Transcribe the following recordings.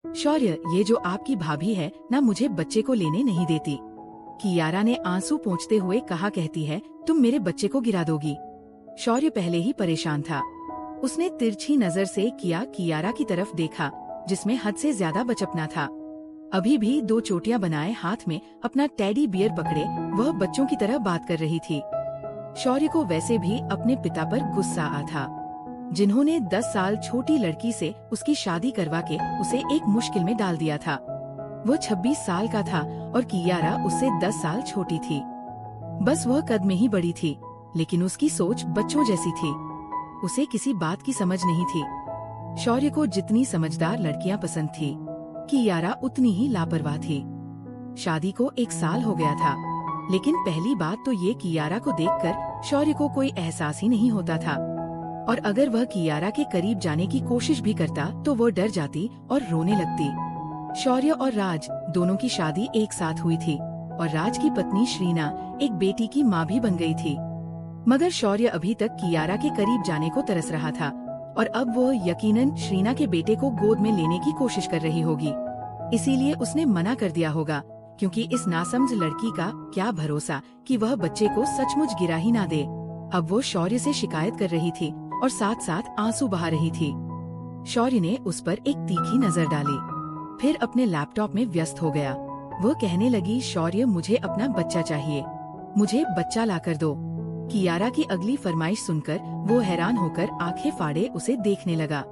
शौर्य, ये जो आपकी भाभी है ना, मुझे बच्चे को लेने नहीं देती। कियारा ने आंसू पोंछते हुए कहा, कहती है तुम मेरे बच्चे को गिरा दोगी। शौर्य पहले ही परेशान था। उसने तिरछी नजर से कियारा की तरफ देखा, जिसमें हद से ज्यादा बचपना था। अभी भी 2 चोटियां बनाए हाथ में अपना टेडी बियर पकड़े वह बच्चों की तरह बात कर रही थी। शौर्य को वैसे भी अपने पिता पर गुस्सा आ था, जिन्होंने 10 साल छोटी लड़की से उसकी शादी करवा के उसे एक मुश्किल में डाल दिया था। वो 26 साल का था और कियारा उससे 10 साल छोटी थी। बस वह कद में ही बड़ी थी, लेकिन उसकी सोच बच्चों जैसी थी। उसे किसी बात की समझ नहीं थी। शौर्य को जितनी समझदार लड़कियां पसंद थी, कियारा उतनी ही लापरवाह थी। शादी को 1 साल हो गया था, लेकिन पहली बात तो ये कियारा को देखकर शौर्य को कोई एहसास ही नहीं होता था। और अगर वह कियारा के करीब जाने की कोशिश भी करता तो वो डर जाती और रोने लगती। शौर्य और राज दोनों की शादी एक साथ हुई थी और राज की पत्नी श्रीना एक बेटी की माँ भी बन गई थी। मगर शौर्य अभी तक कियारा के करीब जाने को तरस रहा था और अब वो यकीनन श्रीना के बेटे को गोद में लेने की कोशिश कर रही होगी। इसीलिए उसने मना कर दिया होगा, क्योंकि इस नासमझ लड़की का क्या भरोसा कि वह बच्चे को सचमुच गिरा ही ना दे। अब वो शौर्य से शिकायत कर रही थी और साथ साथ आंसू बहा रही थी। शौर्य ने उस पर एक तीखी नजर डाली, फिर अपने लैपटॉप में व्यस्त हो गया। वो कहने लगी, शौर्य, मुझे अपना बच्चा चाहिए, मुझे बच्चा लाकर दो। कियारा की अगली फरमाइश सुनकर वो हैरान होकर आंखें फाड़े उसे देखने लगा।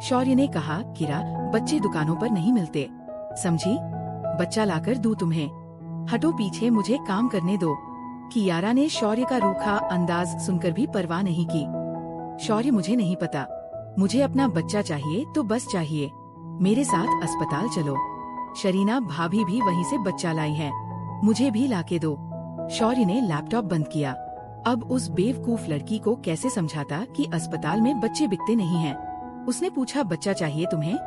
शौर्य ने कहा, किरा, बच्चे दुकानों पर नहीं मिलते, समझी? बच्चा लाकर दूं तुम्हें। हटो पीछे, मुझे काम करने दो। कियारा ने शौर्य का रूखा अंदाज सुनकर भी परवाह नहीं की। शौर्य, मुझे नहीं पता, मुझे अपना बच्चा चाहिए तो बस चाहिए। मेरे साथ अस्पताल चलो। शरीना भाभी भी वहीं से बच्चा लाई है, मुझे भी लाके दो। शौर्य ने लैपटॉप बंद किया। अब उस बेवकूफ लड़की को कैसे समझाता कि अस्पताल में बच्चे बिकते नहीं हैं। उसने पूछा, बच्चा चाहिए तुम्हें?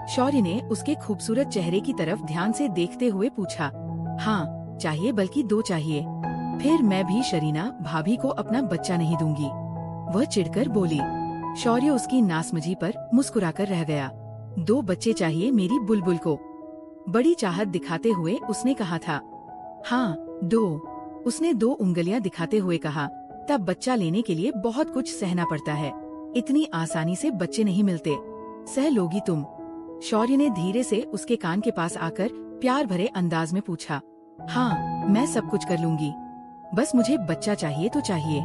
शौर्य ने उसके खूबसूरत चेहरे की तरफ ध्यान से देखते हुए पूछा। हाँ चाहिए, बल्कि 2 चाहिए। फिर मैं भी शरीना भाभी को अपना बच्चा नहीं दूंगी, वह चिढ़कर बोली। शौर्य उसकी नासमझी पर मुस्कुराकर रह गया। 2 बच्चे चाहिए मेरी बुलबुल को, बड़ी चाहत दिखाते हुए उसने कहा था। हाँ 2, उसने 2 उंगलियां दिखाते हुए कहा। तब बच्चा लेने के लिए बहुत कुछ सहना पड़ता है, इतनी आसानी से बच्चे नहीं मिलते, सह लोगी तुम? शौर्य ने धीरे से उसके कान के पास आकर प्यार भरे अंदाज में पूछा। हाँ मैं सब कुछ कर लूंगी, बस मुझे बच्चा चाहिए तो चाहिए।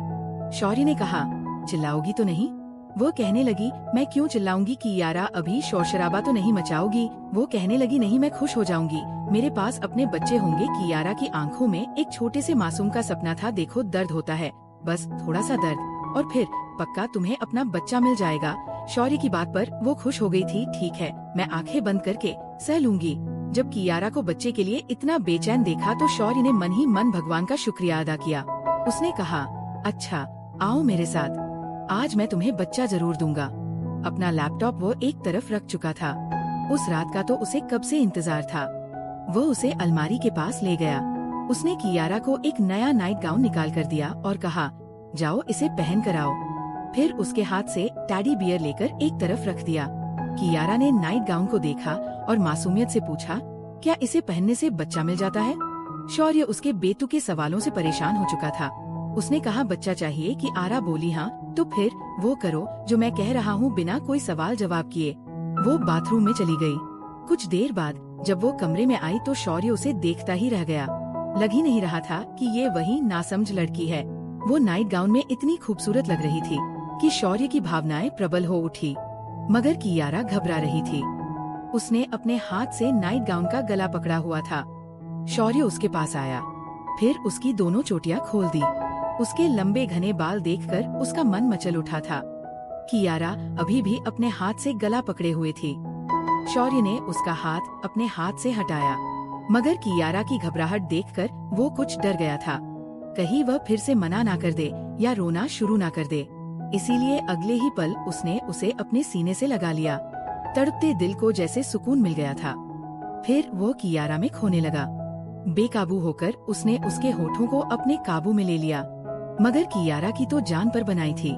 शौर्य ने कहा, चिल्लाओगी तो नहीं? वो कहने लगी, मैं क्यों चिल्लाऊंगी कियारा, अभी शोर शराबा तो नहीं मचाओगी? वो कहने लगी, नहीं मैं खुश हो जाऊंगी, मेरे पास अपने बच्चे होंगे। कियारा की आंखों में एक छोटे से मासूम का सपना था। देखो दर्द होता है, बस थोड़ा सा दर्द, और फिर पक्का तुम्हें अपना बच्चा मिल जाएगा। शौर्य की बात पर वो खुश हो गई थी। ठीक है, मैं आंखें बंद करके सह लूंगी। जब कियारा को बच्चे के लिए इतना बेचैन देखा तो शौर्य ने मन ही मन भगवान का शुक्रिया अदा किया। उसने कहा, अच्छा आओ मेरे साथ, आज मैं तुम्हें बच्चा जरूर दूंगा। अपना लैपटॉप वो एक तरफ रख चुका था। उस रात का तो उसे कब से इंतजार था। वो उसे अलमारी के पास ले गया। उसने कियारा को एक नया नाइट गाउन निकाल कर दिया और कहा, जाओ इसे पहन कर आओ। फिर उसके हाथ से टेडी बियर लेकर एक तरफ रख दिया। कियारा ने नाइट गाउन को देखा और मासूमियत से पूछा, क्या इसे पहनने से बच्चा मिल जाता है? शौर्य उसके बेतुके सवालों से परेशान हो चुका था। उसने कहा, बच्चा चाहिए? कियारा बोली, हाँ। तो फिर वो करो जो मैं कह रहा हूँ, बिना कोई सवाल जवाब किए। वो बाथरूम में चली गई। कुछ देर बाद जब वो कमरे में आई तो शौर्य उसे देखता ही रह गया। लग ही नहीं रहा था कि ये वही नासमझ लड़की है। वो नाइट गाउन में इतनी खूबसूरत लग रही थी कि शौर्य की भावनाएं प्रबल हो उठी, मगर कियारा घबरा रही थी। उसने अपने हाथ से नाइट गाउन का गला पकड़ा हुआ था। शौर्य उसके पास आया, फिर उसकी दोनों चोटियां खोल दी। उसके लंबे घने बाल देखकर उसका मन मचल उठा था। कियारा अभी भी अपने हाथ से गला पकड़े हुए थी। शौर्य ने उसका हाथ अपने हाथ से हटाया, मगर कियारा की घबराहट देखकर वो कुछ डर गया था, कहीं वह फिर से मना ना कर दे या रोना शुरू ना कर दे। इसीलिए अगले ही पल उसने उसे अपने सीने से लगा लिया। तड़पते दिल को जैसे सुकून मिल गया था। फिर वो कियारा में खोने लगा। बेकाबू होकर उसने उसके होठों को अपने काबू में ले लिया, मगर कियारा की तो जान पर बनाई थी।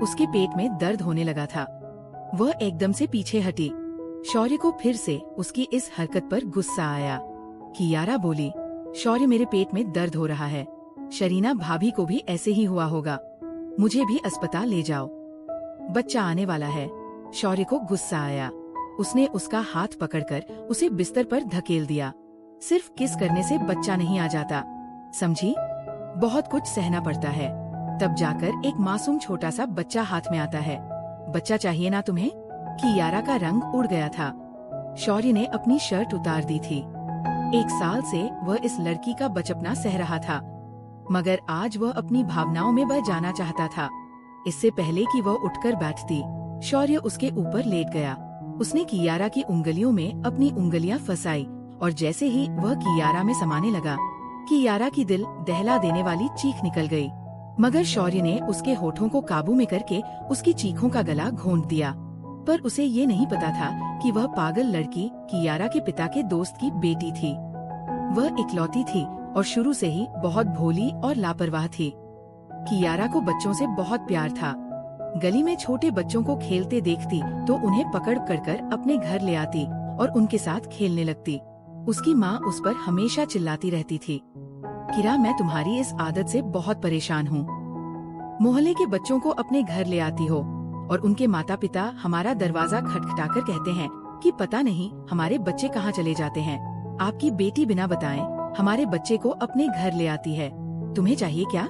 उसके पेट में दर्द होने लगा था। वह एकदम से पीछे हटी। शौर्य को फिर से उसकी इस हरकत पर गुस्सा आया। कियारा बोली, शौर्य मेरे पेट में दर्द हो रहा है, शरीना भाभी को भी ऐसे ही हुआ होगा, मुझे भी अस्पताल ले जाओ, बच्चा आने वाला है। शौर्य को गुस्सा आया। उसने उसका हाथ पकड़कर उसे बिस्तर पर धकेल दिया। सिर्फ किस करने से बच्चा नहीं आ जाता, समझी? बहुत कुछ सहना पड़ता है, तब जाकर एक मासूम छोटा सा बच्चा हाथ में आता है। बच्चा चाहिए ना तुम्हें? कियारा का रंग उड़ गया था। शौर्य ने अपनी शर्ट उतार दी थी। 1 साल से वह इस लड़की का बचपना सह रहा था, मगर आज वह अपनी भावनाओं में बह जाना चाहता था। इससे पहले कि वह उठकर बैठती, शौर्य उसके ऊपर लेट गया। उसने कियारा की उंगलियों में अपनी उंगलियां फंसाई और जैसे ही वह कियारा में समाने लगा, कियारा की दिल दहला देने वाली चीख निकल गई। मगर शौर्य ने उसके होठों को काबू में करके उसकी चीखों का गला घोंट दिया। पर उसे ये नहीं पता था कि वह पागल लड़की कियारा के पिता के दोस्त की बेटी थी। वह इकलौती थी और शुरू से ही बहुत भोली और लापरवाह थी। कियारा को बच्चों से बहुत प्यार था। गली में छोटे बच्चों को खेलते देखती तो उन्हें पकड़ कर अपने घर ले आती और उनके साथ खेलने लगती। उसकी माँ उस पर हमेशा चिल्लाती रहती थी, किरा मैं तुम्हारी इस आदत से बहुत परेशान हूँ। मोहल्ले के बच्चों को अपने घर ले आती हो और उनके माता पिता हमारा दरवाजा खटखटाकर कहते हैं कि पता नहीं हमारे बच्चे कहाँ चले जाते हैं। आपकी बेटी बिना बताए हमारे बच्चे को अपने घर ले आती है, तुम्हें चाहिए क्या?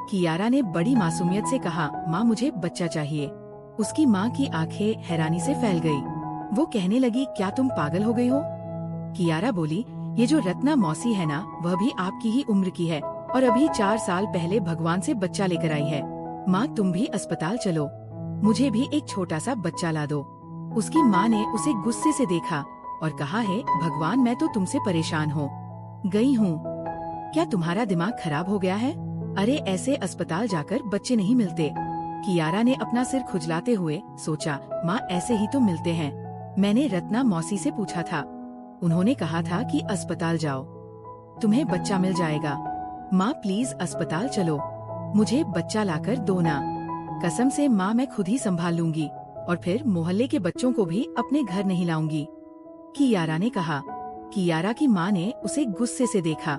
कियारा ने बड़ी मासूमियत से कहा, माँ मुझे बच्चा चाहिए। उसकी माँ की आंखें हैरानी से फैल गई। वो कहने लगी, क्या तुम पागल हो गई हो? कियारा बोली, ये जो रत्ना मौसी है ना, वह भी आपकी ही उम्र की है और अभी 4 साल पहले भगवान से बच्चा लेकर आई है। माँ तुम भी अस्पताल चलो, मुझे भी एक छोटा सा बच्चा ला दो। उसकी माँ ने उसे गुस्से से देखा और कहा है, भगवान मैं तो तुमसे परेशान हो गई हूँ, क्या तुम्हारा दिमाग खराब हो गया है? अरे ऐसे अस्पताल जाकर बच्चे नहीं मिलते। कियारा ने अपना सिर खुजलाते हुए सोचा, माँ ऐसे ही तो मिलते हैं। मैंने रत्ना मौसी से पूछा था, उन्होंने कहा था कि अस्पताल जाओ, तुम्हें बच्चा मिल जाएगा। माँ प्लीज अस्पताल चलो, मुझे बच्चा लाकर दो ना। कसम से माँ मैं खुद ही संभाल लूंगी और फिर मोहल्ले के बच्चों को भी अपने घर नहीं लाऊंगी, कियारा ने कहा। कियारा की माँ ने उसे गुस्से से देखा।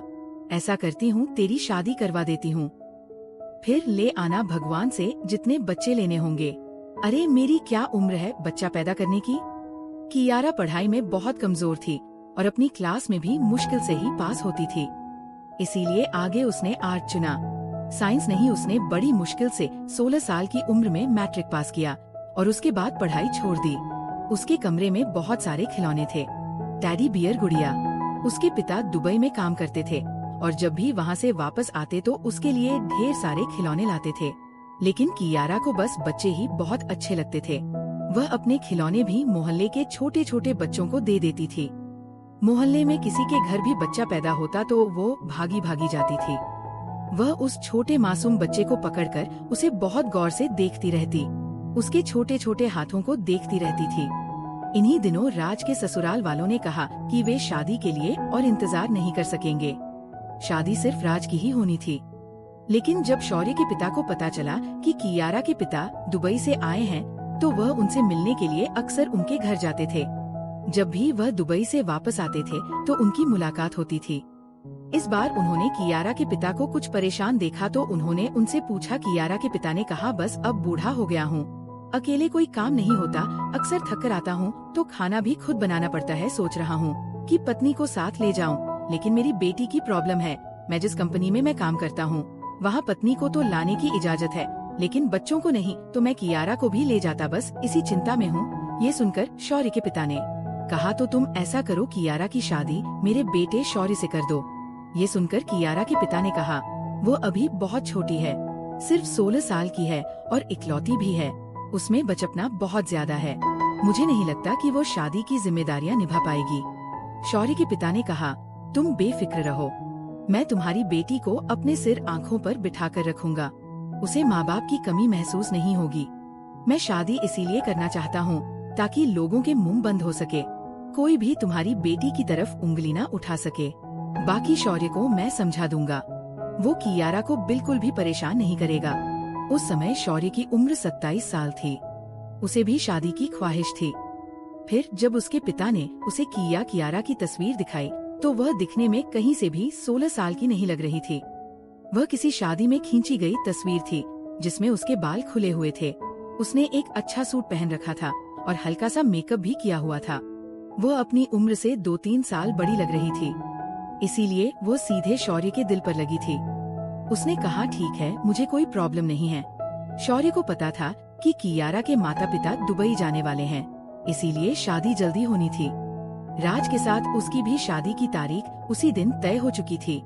ऐसा करती हूँ तेरी शादी करवा देती हूँ, फिर ले आना भगवान से जितने बच्चे लेने होंगे। अरे मेरी क्या उम्र है बच्चा पैदा करने की? कियारा पढ़ाई में बहुत कमजोर थी और अपनी क्लास में भी मुश्किल से ही पास होती थी, इसीलिए आगे उसने आर्ट चुना। साइंस नहीं, उसने बड़ी मुश्किल से 16 साल की उम्र में मैट्रिक पास किया और उसके बाद पढ़ाई छोड़ दी। उसके कमरे में बहुत सारे खिलौने थे, टैडी बियर गुड़िया। उसके पिता दुबई में काम करते थे और जब भी वहाँ से वापस आते तो उसके लिए ढेर सारे खिलौने लाते थे। लेकिन कियारा को बस बच्चे ही बहुत अच्छे लगते थे। वह अपने खिलौने भी मोहल्ले के छोटे छोटे बच्चों को दे देती थी। मोहल्ले में किसी के घर भी बच्चा पैदा होता तो वो भागी भागी जाती थी। वह उस छोटे मासूम बच्चे को पकड़कर उसे बहुत गौर से देखती रहती, उसके छोटे छोटे हाथों को देखती रहती थी। इन्हीं दिनों राज के ससुराल वालों ने कहा कि वे शादी के लिए और इंतजार नहीं कर सकेंगे, शादी सिर्फ राज की ही होनी थी। लेकिन जब शौर्य के पिता को पता चला कि कियारा के पिता दुबई से आए हैं, तो वह उनसे मिलने के लिए अक्सर उनके घर जाते थे। जब भी वह दुबई से वापस आते थे तो उनकी मुलाकात होती थी। इस बार उन्होंने कियारा के पिता को कुछ परेशान देखा तो उन्होंने उनसे पूछा। कियारा के पिता ने कहा, बस अब बूढ़ा हो गया हूँ, अकेले कोई काम नहीं होता, अक्सर थक कर आता हूँ तो खाना भी खुद बनाना पड़ता है। सोच रहा हूँ कि पत्नी को साथ ले जाऊँ, लेकिन मेरी बेटी की प्रॉब्लम है। मैं जिस कंपनी में मैं काम करता हूँ वहाँ पत्नी को तो लाने की इजाजत है, लेकिन बच्चों को नहीं, तो मैं कियारा को भी ले जाता, बस इसी चिंता में हूँ। ये सुनकर शौर्य के पिता ने कहा, तो तुम ऐसा करो, कियारा की शादी मेरे बेटे शौर्य से कर दो। ये सुनकर कियारा के पिता ने कहा, वो अभी बहुत छोटी है, सिर्फ 16 साल की है और इकलौती भी है, उसमें बचपना बहुत ज्यादा है, मुझे नहीं लगता कि वो शादी की जिम्मेदारियाँ निभा पाएगी। शौर्य के पिता ने कहा, तुम बेफिक्र रहो, मैं तुम्हारी बेटी को अपने सिर आँखों पर बिठा कर रखूंगा, उसे माँ बाप की कमी महसूस नहीं होगी। मैं शादी इसीलिए करना चाहता हूँ ताकि लोगों के मुंह बंद हो सके, कोई भी तुम्हारी बेटी की तरफ उंगली न उठा सके। बाकी शौर्य को मैं समझा दूंगा, वो कियारा को बिल्कुल भी परेशान नहीं करेगा। उस समय शौर्य की उम्र 27 साल थी, उसे भी शादी की ख्वाहिश थी। फिर जब उसके पिता ने उसे कियारा की तस्वीर दिखाई तो वह दिखने में कहीं से भी 16 साल की नहीं लग रही थी। वह किसी शादी में खींची गई तस्वीर थी जिसमें उसके बाल खुले हुए थे। उसने एक अच्छा सूट पहन रखा था और हल्का सा मेकअप भी किया हुआ था। वो अपनी उम्र से 2-3 साल बड़ी लग रही थी, इसीलिए वो सीधे शौर्य के दिल पर लगी थी। उसने कहा, ठीक है, मुझे कोई प्रॉब्लम नहीं है। शौर्य को पता था कि कियारा के माता पिता दुबई जाने वाले हैं, इसीलिए शादी जल्दी होनी थी। राज के साथ उसकी भी शादी की तारीख उसी दिन तय हो चुकी थी।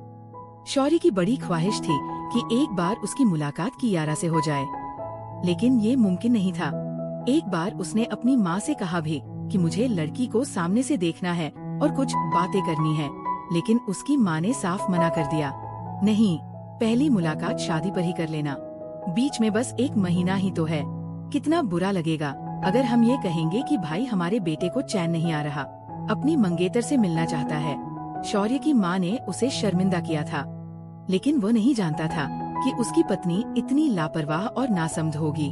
शौर्य की बड़ी ख्वाहिश थी कि एक बार उसकी मुलाकात कियारा से हो जाए, लेकिन ये मुमकिन नहीं था। एक बार उसने अपनी माँ से कहा भी कि मुझे लड़की को सामने से देखना है और कुछ बातें करनी है, लेकिन उसकी माँ ने साफ मना कर दिया, नहीं, पहली मुलाकात शादी पर ही कर लेना। बीच में बस 1 महीना ही तो है, कितना बुरा लगेगा अगर हम ये कहेंगे कि भाई हमारे बेटे को चैन नहीं आ रहा, अपनी मंगेतर से मिलना चाहता है। शौर्य की माँ ने उसे शर्मिंदा किया था, लेकिन वो नहीं जानता था कि उसकी पत्नी इतनी लापरवाह और नासमझ होगी।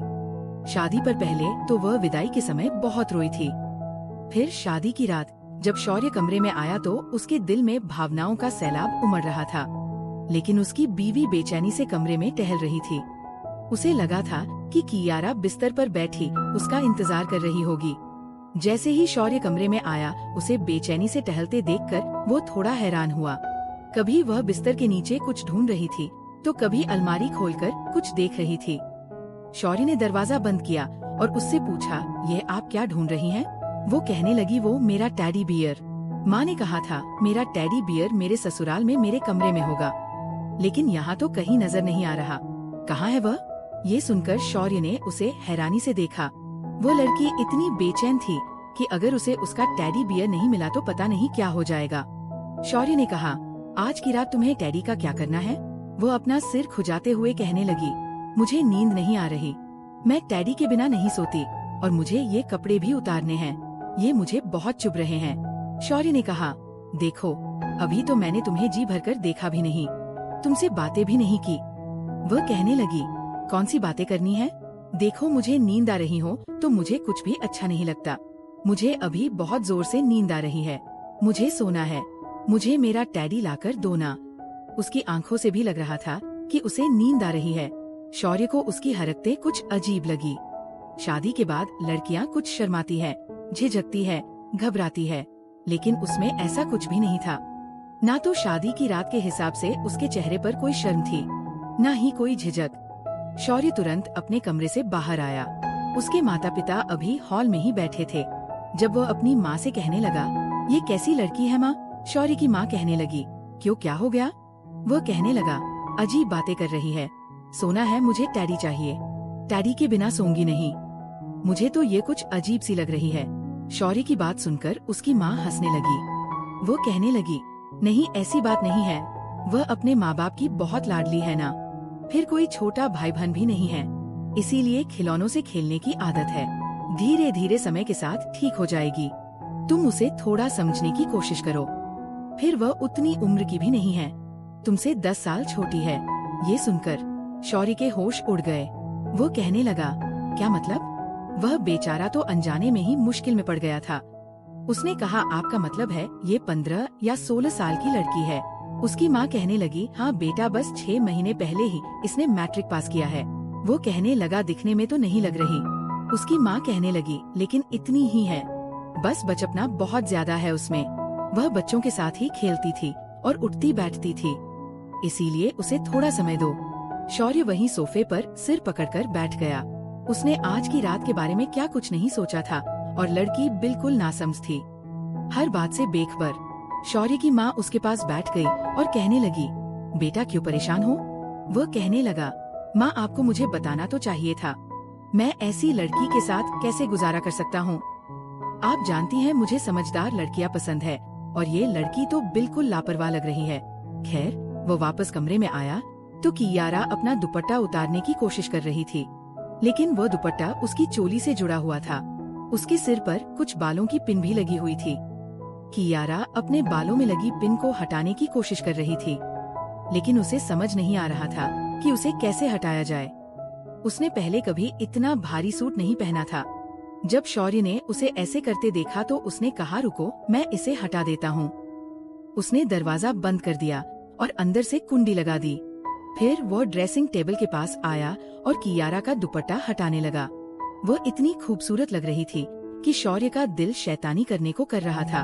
शादी पर पहले तो वह विदाई के समय बहुत रोई थी। फिर शादी की रात जब शौर्य कमरे में आया तो उसके दिल में भावनाओं का सैलाब उमड़ रहा था, लेकिन उसकी बीवी बेचैनी से कमरे में टहल रही थी। उसे लगा था कि कियारा बिस्तर पर बैठी उसका इंतजार कर रही होगी। जैसे ही शौर्य कमरे में आया, उसे बेचैनी से टहलते देखकर वो थोड़ा हैरान हुआ। कभी वह बिस्तर के नीचे कुछ ढूंढ रही थी तो कभी अलमारी खोलकर कुछ देख रही थी। शौर्य ने दरवाजा बंद किया और उससे पूछा, ये आप क्या ढूंढ रही हैं? वो कहने लगी, वो मेरा टेडी बियर। माँ ने कहा था मेरा टेडी बियर मेरे ससुराल में मेरे कमरे में होगा, लेकिन यहाँ तो कहीं नजर नहीं आ रहा, कहाँ है वह? ये सुनकर शौर्य ने उसे हैरानी से देखा। वो लड़की इतनी बेचैन थी कि अगर उसे उसका टेडी बियर नहीं मिला तो पता नहीं क्या हो जाएगा। शौर्य ने कहा, आज की रात तुम्हें टेडी का क्या करना है? वो अपना सिर खुजाते हुए कहने लगी, मुझे नींद नहीं आ रही, मैं टेडी के बिना नहीं सोती और मुझे ये कपड़े भी उतारने हैं, ये मुझे बहुत चुभ रहे हैं। शौर्य ने कहा, देखो, अभी तो मैंने तुम्हें जी भरकर देखा भी नहीं, तुमसे बातें भी नहीं की। वह कहने लगी, कौन सी बातें करनी है? देखो, मुझे नींद आ रही हो तो मुझे कुछ भी अच्छा नहीं लगता। मुझे अभी बहुत जोर से नींद आ रही है, मुझे सोना है, मुझे मेरा टेडी लाकर दो ना। उसकी आंखों से भी लग रहा था कि उसे नींद आ रही है। शौर्य को उसकी हरकतें कुछ अजीब लगी। शादी के बाद लड़कियां कुछ शर्माती है, झिझकती है, घबराती है, लेकिन उसमें ऐसा कुछ भी नहीं था। ना तो शादी की रात के हिसाब से उसके चेहरे पर कोई शर्म थी, न ही कोई झिझक। शौर्य तुरंत अपने कमरे से बाहर आया। उसके माता पिता अभी हॉल में ही बैठे थे। जब वो अपनी माँ से कहने लगा, ये कैसी लड़की है माँ? शौर्य की माँ कहने लगी, क्यों, क्या हो गया? वो कहने लगा, अजीब बातें कर रही है, सोना है, मुझे टेडी चाहिए, टेडी के बिना सोऊंगी नहीं, मुझे तो ये कुछ अजीब सी लग रही है। शौर्य की बात सुनकर उसकी माँ हंसने लगी। वो कहने लगी, नहीं, ऐसी बात नहीं है, वह अपने माँ बाप की बहुत लाडली है ना, फिर कोई छोटा भाई बहन भी नहीं है, इसीलिए खिलौनों से खेलने की आदत है, धीरे धीरे समय के साथ ठीक हो जाएगी, तुम उसे थोड़ा समझने की कोशिश करो। फिर वह उतनी उम्र की भी नहीं है, तुमसे 10 साल छोटी है। ये सुनकर शौर्य के होश उड़ गए। वो कहने लगा, क्या मतलब? वह बेचारा तो अनजाने में ही मुश्किल में पड़ गया था। उसने कहा, आपका मतलब है ये 15 या 16 साल की लड़की है? उसकी माँ कहने लगी, हाँ बेटा, बस 6 महीने पहले ही इसने मैट्रिक पास किया है। वो कहने लगा, दिखने में तो नहीं लग रही। उसकी माँ कहने लगी, लेकिन इतनी ही है, बस बचपना बहुत ज्यादा है उसमें, वह बच्चों के साथ ही खेलती थी और उठती बैठती थी, इसीलिए उसे थोड़ा समय दो। शौर्य वहीं सोफे पर सिर पकड़कर बैठ गया। उसने आज की रात के बारे में क्या कुछ नहीं सोचा था और लड़की बिल्कुल नासमझ थी, हर बात से बेखबर। शौर्य की माँ उसके पास बैठ गई और कहने लगी, बेटा क्यों परेशान हो? वह कहने लगा, माँ आपको मुझे बताना तो चाहिए था, मैं ऐसी लड़की के साथ कैसे गुजारा कर सकता हूँ? आप जानती हैं मुझे समझदार लड़कियाँ पसंद है और ये लड़की तो बिल्कुल लापरवाह लग रही है। खैर, वो वापस कमरे में आया तो कियारा अपना दुपट्टा उतारने की कोशिश कर रही थी, लेकिन वह दुपट्टा उसकी चोली से जुड़ा हुआ था। उसके सिर पर कुछ बालों की पिन भी लगी हुई थी। कियारा अपने बालों में लगी पिन को हटाने की कोशिश कर रही थी, लेकिन उसे समझ नहीं आ रहा था कि उसे कैसे हटाया जाए। उसने पहले कभी इतना भारी सूट नहीं पहना था। जब शौर्य ने उसे ऐसे करते देखा तो उसने कहा, रुको, मैं इसे हटा देता हूँ। उसने दरवाजा बंद कर दिया और अंदर से कुंडी लगा दी। फिर वो ड्रेसिंग टेबल के पास आया और कियारा का दुपट्टा हटाने लगा। वो इतनी खूबसूरत लग रही थी कि शौर्य का दिल शैतानी करने को कर रहा था,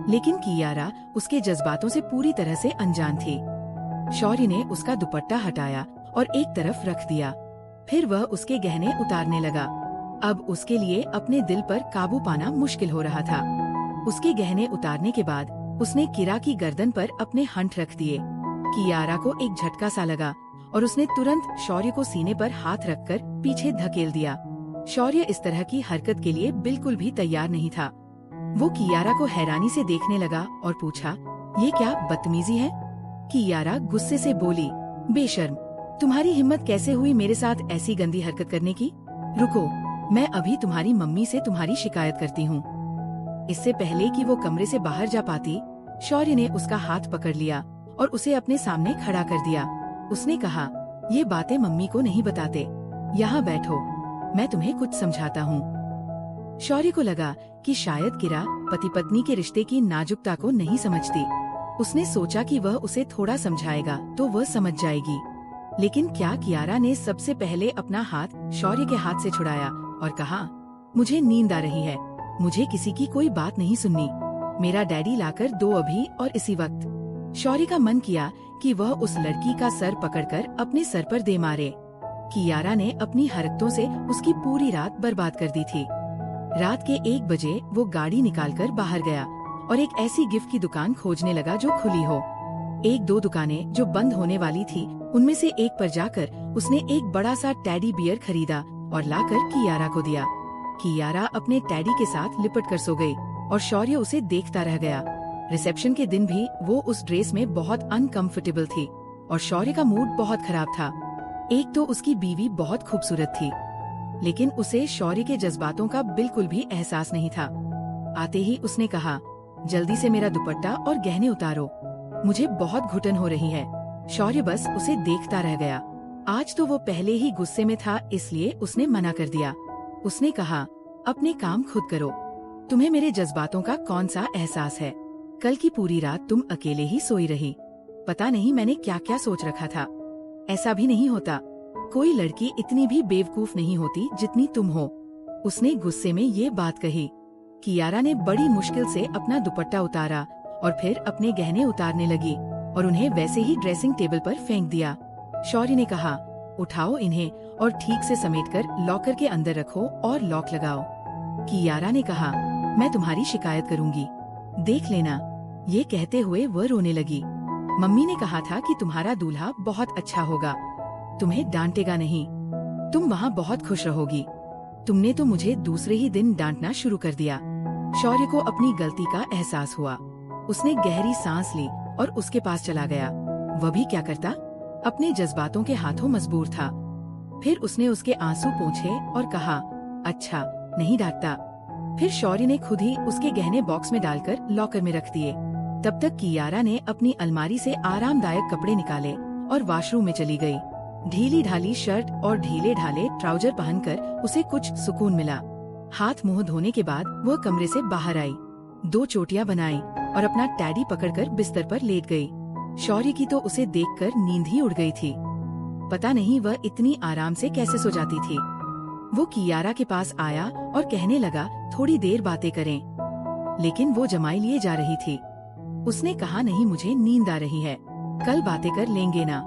लेकिन कियारा उसके जज्बातों से पूरी तरह से अनजान थी। शौर्य ने उसका दुपट्टा हटाया और एक तरफ रख दिया। फिर वह उसके गहने उतारने लगा। अब उसके लिए अपने दिल पर काबू पाना मुश्किल हो रहा था। उसके गहने उतारने के बाद उसने किरा की गर्दन पर अपने हंठ रख दिए। कियारा को एक झटका सा लगा और उसने तुरंत शौर्य को सीने पर हाथ रखकर पीछे धकेल दिया। शौर्य इस तरह की हरकत के लिए बिल्कुल भी तैयार नहीं था। वो कियारा को हैरानी से देखने लगा और पूछा, ये क्या बदतमीजी है? कियारा गुस्से से बोली, बेशर्म, तुम्हारी हिम्मत कैसे हुई मेरे साथ ऐसी गंदी हरकत करने की? रुको, मैं अभी तुम्हारी मम्मी से तुम्हारी शिकायत करती हूँ। इससे पहले कि वो कमरे से बाहर जा पाती, शौर्य ने उसका हाथ पकड़ लिया और उसे अपने सामने खड़ा कर दिया। उसने कहा, ये बातें मम्मी को नहीं बताते, यहाँ बैठो, मैं तुम्हें कुछ समझाता हूँ। शौर्य को लगा कि शायद किरा पति पत्नी के रिश्ते की नाजुकता को नहीं समझती। उसने सोचा कि वह उसे थोड़ा समझाएगा तो वह समझ जाएगी, लेकिन क्या कियारा ने सबसे पहले अपना हाथ शौर्य के हाथ से छुड़ाया और कहा, मुझे नींद आ रही है, मुझे किसी की कोई बात नहीं सुननी, मेरा डैडी लाकर दो अभी और इसी वक्त। शौर्य का मन किया कि वह उस लड़की का सर पकड़कर अपने सर पर दे मारे। कियारा ने अपनी हरकतों से उसकी पूरी रात बर्बाद कर दी थी। रात के 1 बजे वो गाड़ी निकालकर बाहर गया और एक ऐसी गिफ्ट की दुकान खोजने लगा जो खुली हो। 1-2 दुकानें जो बंद होने वाली थी, उनमें से एक पर जाकर उसने एक बड़ा सा टेडी बियर खरीदा और लाकर कियारा को दिया। कियारा अपने टेडी के साथ लिपट कर सो गई और शौर्य उसे देखता रह गया। रिसेप्शन के दिन भी वो उस ड्रेस में बहुत अनकंफर्टेबल थी और शौर्य का मूड बहुत खराब था। एक तो उसकी बीवी बहुत खूबसूरत थी, लेकिन उसे शौर्य के जज्बातों का बिल्कुल भी एहसास नहीं था। आते ही उसने कहा, जल्दी से मेरा दुपट्टा और गहने उतारो, मुझे बहुत घुटन हो रही है। शौर्य बस उसे देखता रह गया। आज तो वो पहले ही गुस्से में था, इसलिए उसने मना कर दिया। उसने कहा, अपने काम खुद करो, तुम्हें मेरे जज्बातों का कौन सा एहसास है? कल की पूरी रात तुम अकेले ही सोई रही, पता नहीं मैंने क्या क्या सोच रखा था। ऐसा भी नहीं होता, कोई लड़की इतनी भी बेवकूफ नहीं होती जितनी तुम हो। उसने गुस्से में ये बात कही। कियारा ने बड़ी मुश्किल से अपना दुपट्टा उतारा और फिर अपने गहने उतारने लगी और उन्हें वैसे ही ड्रेसिंग टेबल पर फेंक दिया। शौर्य ने कहा, उठाओ इन्हें और ठीक से समेटकर लॉकर के अंदर रखो और लॉक लगाओ। कियारा ने कहा, मैं तुम्हारी शिकायत करूंगी, देख लेना। ये कहते हुए वह रोने लगी। मम्मी ने कहा था कि तुम्हारा दूल्हा बहुत अच्छा होगा, तुम्हें डांटेगा नहीं, तुम वहाँ बहुत खुश रहोगी। तुमने तो मुझे दूसरे ही दिन डांटना शुरू कर दिया। शौर्य को अपनी गलती का एहसास हुआ। उसने गहरी सांस ली और उसके पास चला गया। वह भी क्या करता, अपने जज्बातों के हाथों मजबूर था। फिर उसने उसके आंसू पोंछे और कहा, अच्छा नहीं डांटता। फिर शौर्य ने खुद ही उसके गहने बॉक्स में डालकर लॉकर में रख दिए। तब तक कियारा ने अपनी अलमारी से आरामदायक कपड़े निकाले और वॉशरूम में चली गई। ढीली ढाली शर्ट और ढीले ढाले ट्राउजर पहनकर उसे कुछ सुकून मिला। हाथ मुंह धोने के बाद वह कमरे से बाहर आई, 2 चोटियां बनाई और अपना टैडी पकड़कर बिस्तर पर लेट गई। शौर्य की तो उसे देखकर नींद ही उड़ गई थी। पता नहीं वह इतनी आराम से कैसे सो जाती थी। वो कियारा के पास आया और कहने लगा, थोड़ी देर बातें करें, लेकिन वो जमाई लिए जा रही थी। उसने कहा, नहीं मुझे नींद आ रही है, कल बातें कर लेंगे ना।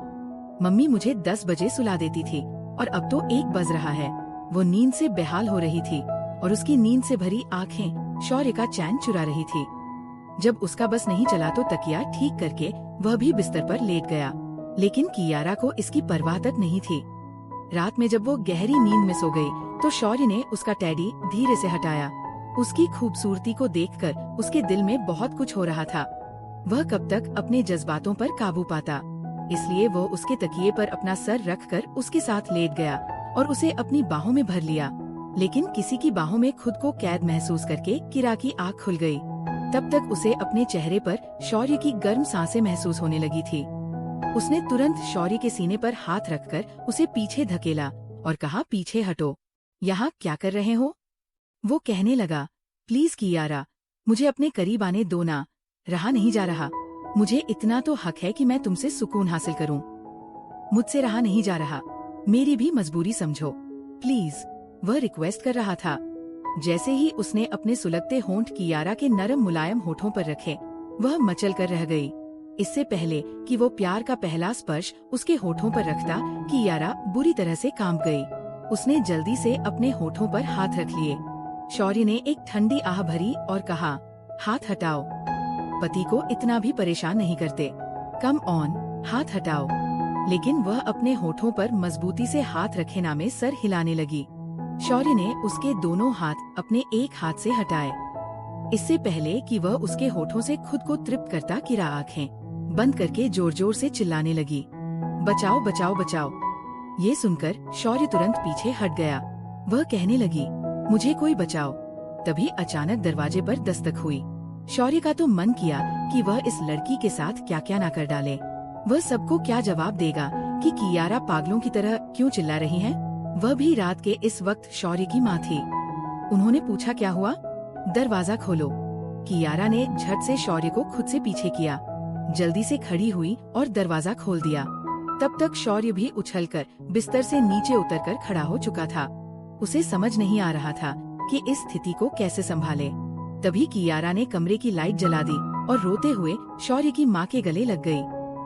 मम्मी मुझे 10 बजे सुला देती थी और अब तो 1 बज रहा है। वो नींद से बेहाल हो रही थी और उसकी नींद से भरी आंखें शौर्य का चैन चुरा रही थी। जब उसका बस नहीं चला तो तकिया ठीक करके वह भी बिस्तर पर लेट गया, लेकिन कियारा को इसकी परवाह तक नहीं थी। रात में जब वो गहरी नींद में सो गई तो शौर्य ने उसका टैडी धीरे से हटाया। उसकी खूबसूरती को देखकर उसके दिल में बहुत कुछ हो रहा था। वह कब तक अपने जज्बातों पर काबू पाता, इसलिए वो उसके तकिए पर अपना सर रखकर उसके साथ लेट गया और उसे अपनी बाहों में भर लिया। लेकिन किसी की बाहों में खुद को कैद महसूस करके किरा की आँख खुल गई। तब तक उसे अपने चेहरे पर शौर्य की गर्म सांसें महसूस होने लगी थी। उसने तुरंत शौर्य के सीने पर हाथ रखकर उसे पीछे धकेला और कहा, पीछे हटो, यहाँ क्या कर रहे हो? वो कहने लगा, प्लीज कियारा, मुझे अपने करीब आने दो ना, रहा नहीं जा रहा। मुझे इतना तो हक है कि मैं तुमसे सुकून हासिल करूं। मुझसे रहा नहीं जा रहा, मेरी भी मजबूरी समझो प्लीज। वह रिक्वेस्ट कर रहा था। जैसे ही उसने अपने सुलगते होंठ कियारा के नरम मुलायम होठों पर रखे, वह मचल कर रह गई। इससे पहले कि वो प्यार का पहला स्पर्श उसके होठों पर रखता, कियारा बुरी तरह से कांप गई। उसने जल्दी से अपने होठों पर हाथ रख लिए। शौर्य ने एक ठंडी आह भरी और कहा, हाथ हटाओ, पति को इतना भी परेशान नहीं करते, कम ऑन, हाथ हटाओ। लेकिन वह अपने होठों पर मजबूती से हाथ रखे नामे सर हिलाने लगी। शौर्य ने उसके दोनों हाथ अपने एक हाथ से हटाए। इससे पहले कि वह उसके होठों से खुद को तृप्त करता, किरा आंखें बंद करके जोर जोर से चिल्लाने लगी, बचाओ बचाओ बचाओ। ये सुनकर शौर्य तुरंत पीछे हट गया। वह कहने लगी, मुझे कोई बचाओ। तभी अचानक दरवाजे पर दस्तक हुई। शौर्य का तो मन किया कि वह इस लड़की के साथ क्या क्या ना कर डाले। वह सबको क्या जवाब देगा कि कियारा पागलों की तरह क्यों चिल्ला रही हैं? वह भी रात के इस वक्त शौर्य की माँ थी। उन्होंने पूछा, क्या हुआ? दरवाजा खोलो। कियारा ने झट से शौर्य को खुद से पीछे किया, जल्दी से खड़ी हुई और दरवाजा खोल दिया। तब तक शौर्य भी उछलकर बिस्तर से नीचे उतरकर खड़ा हो चुका था। उसे समझ नहीं आ रहा था कि इस स्थिति को कैसे संभाले। तभी कियारा ने कमरे की लाइट जला दी और रोते हुए शौर्य की माँ के गले लग गई।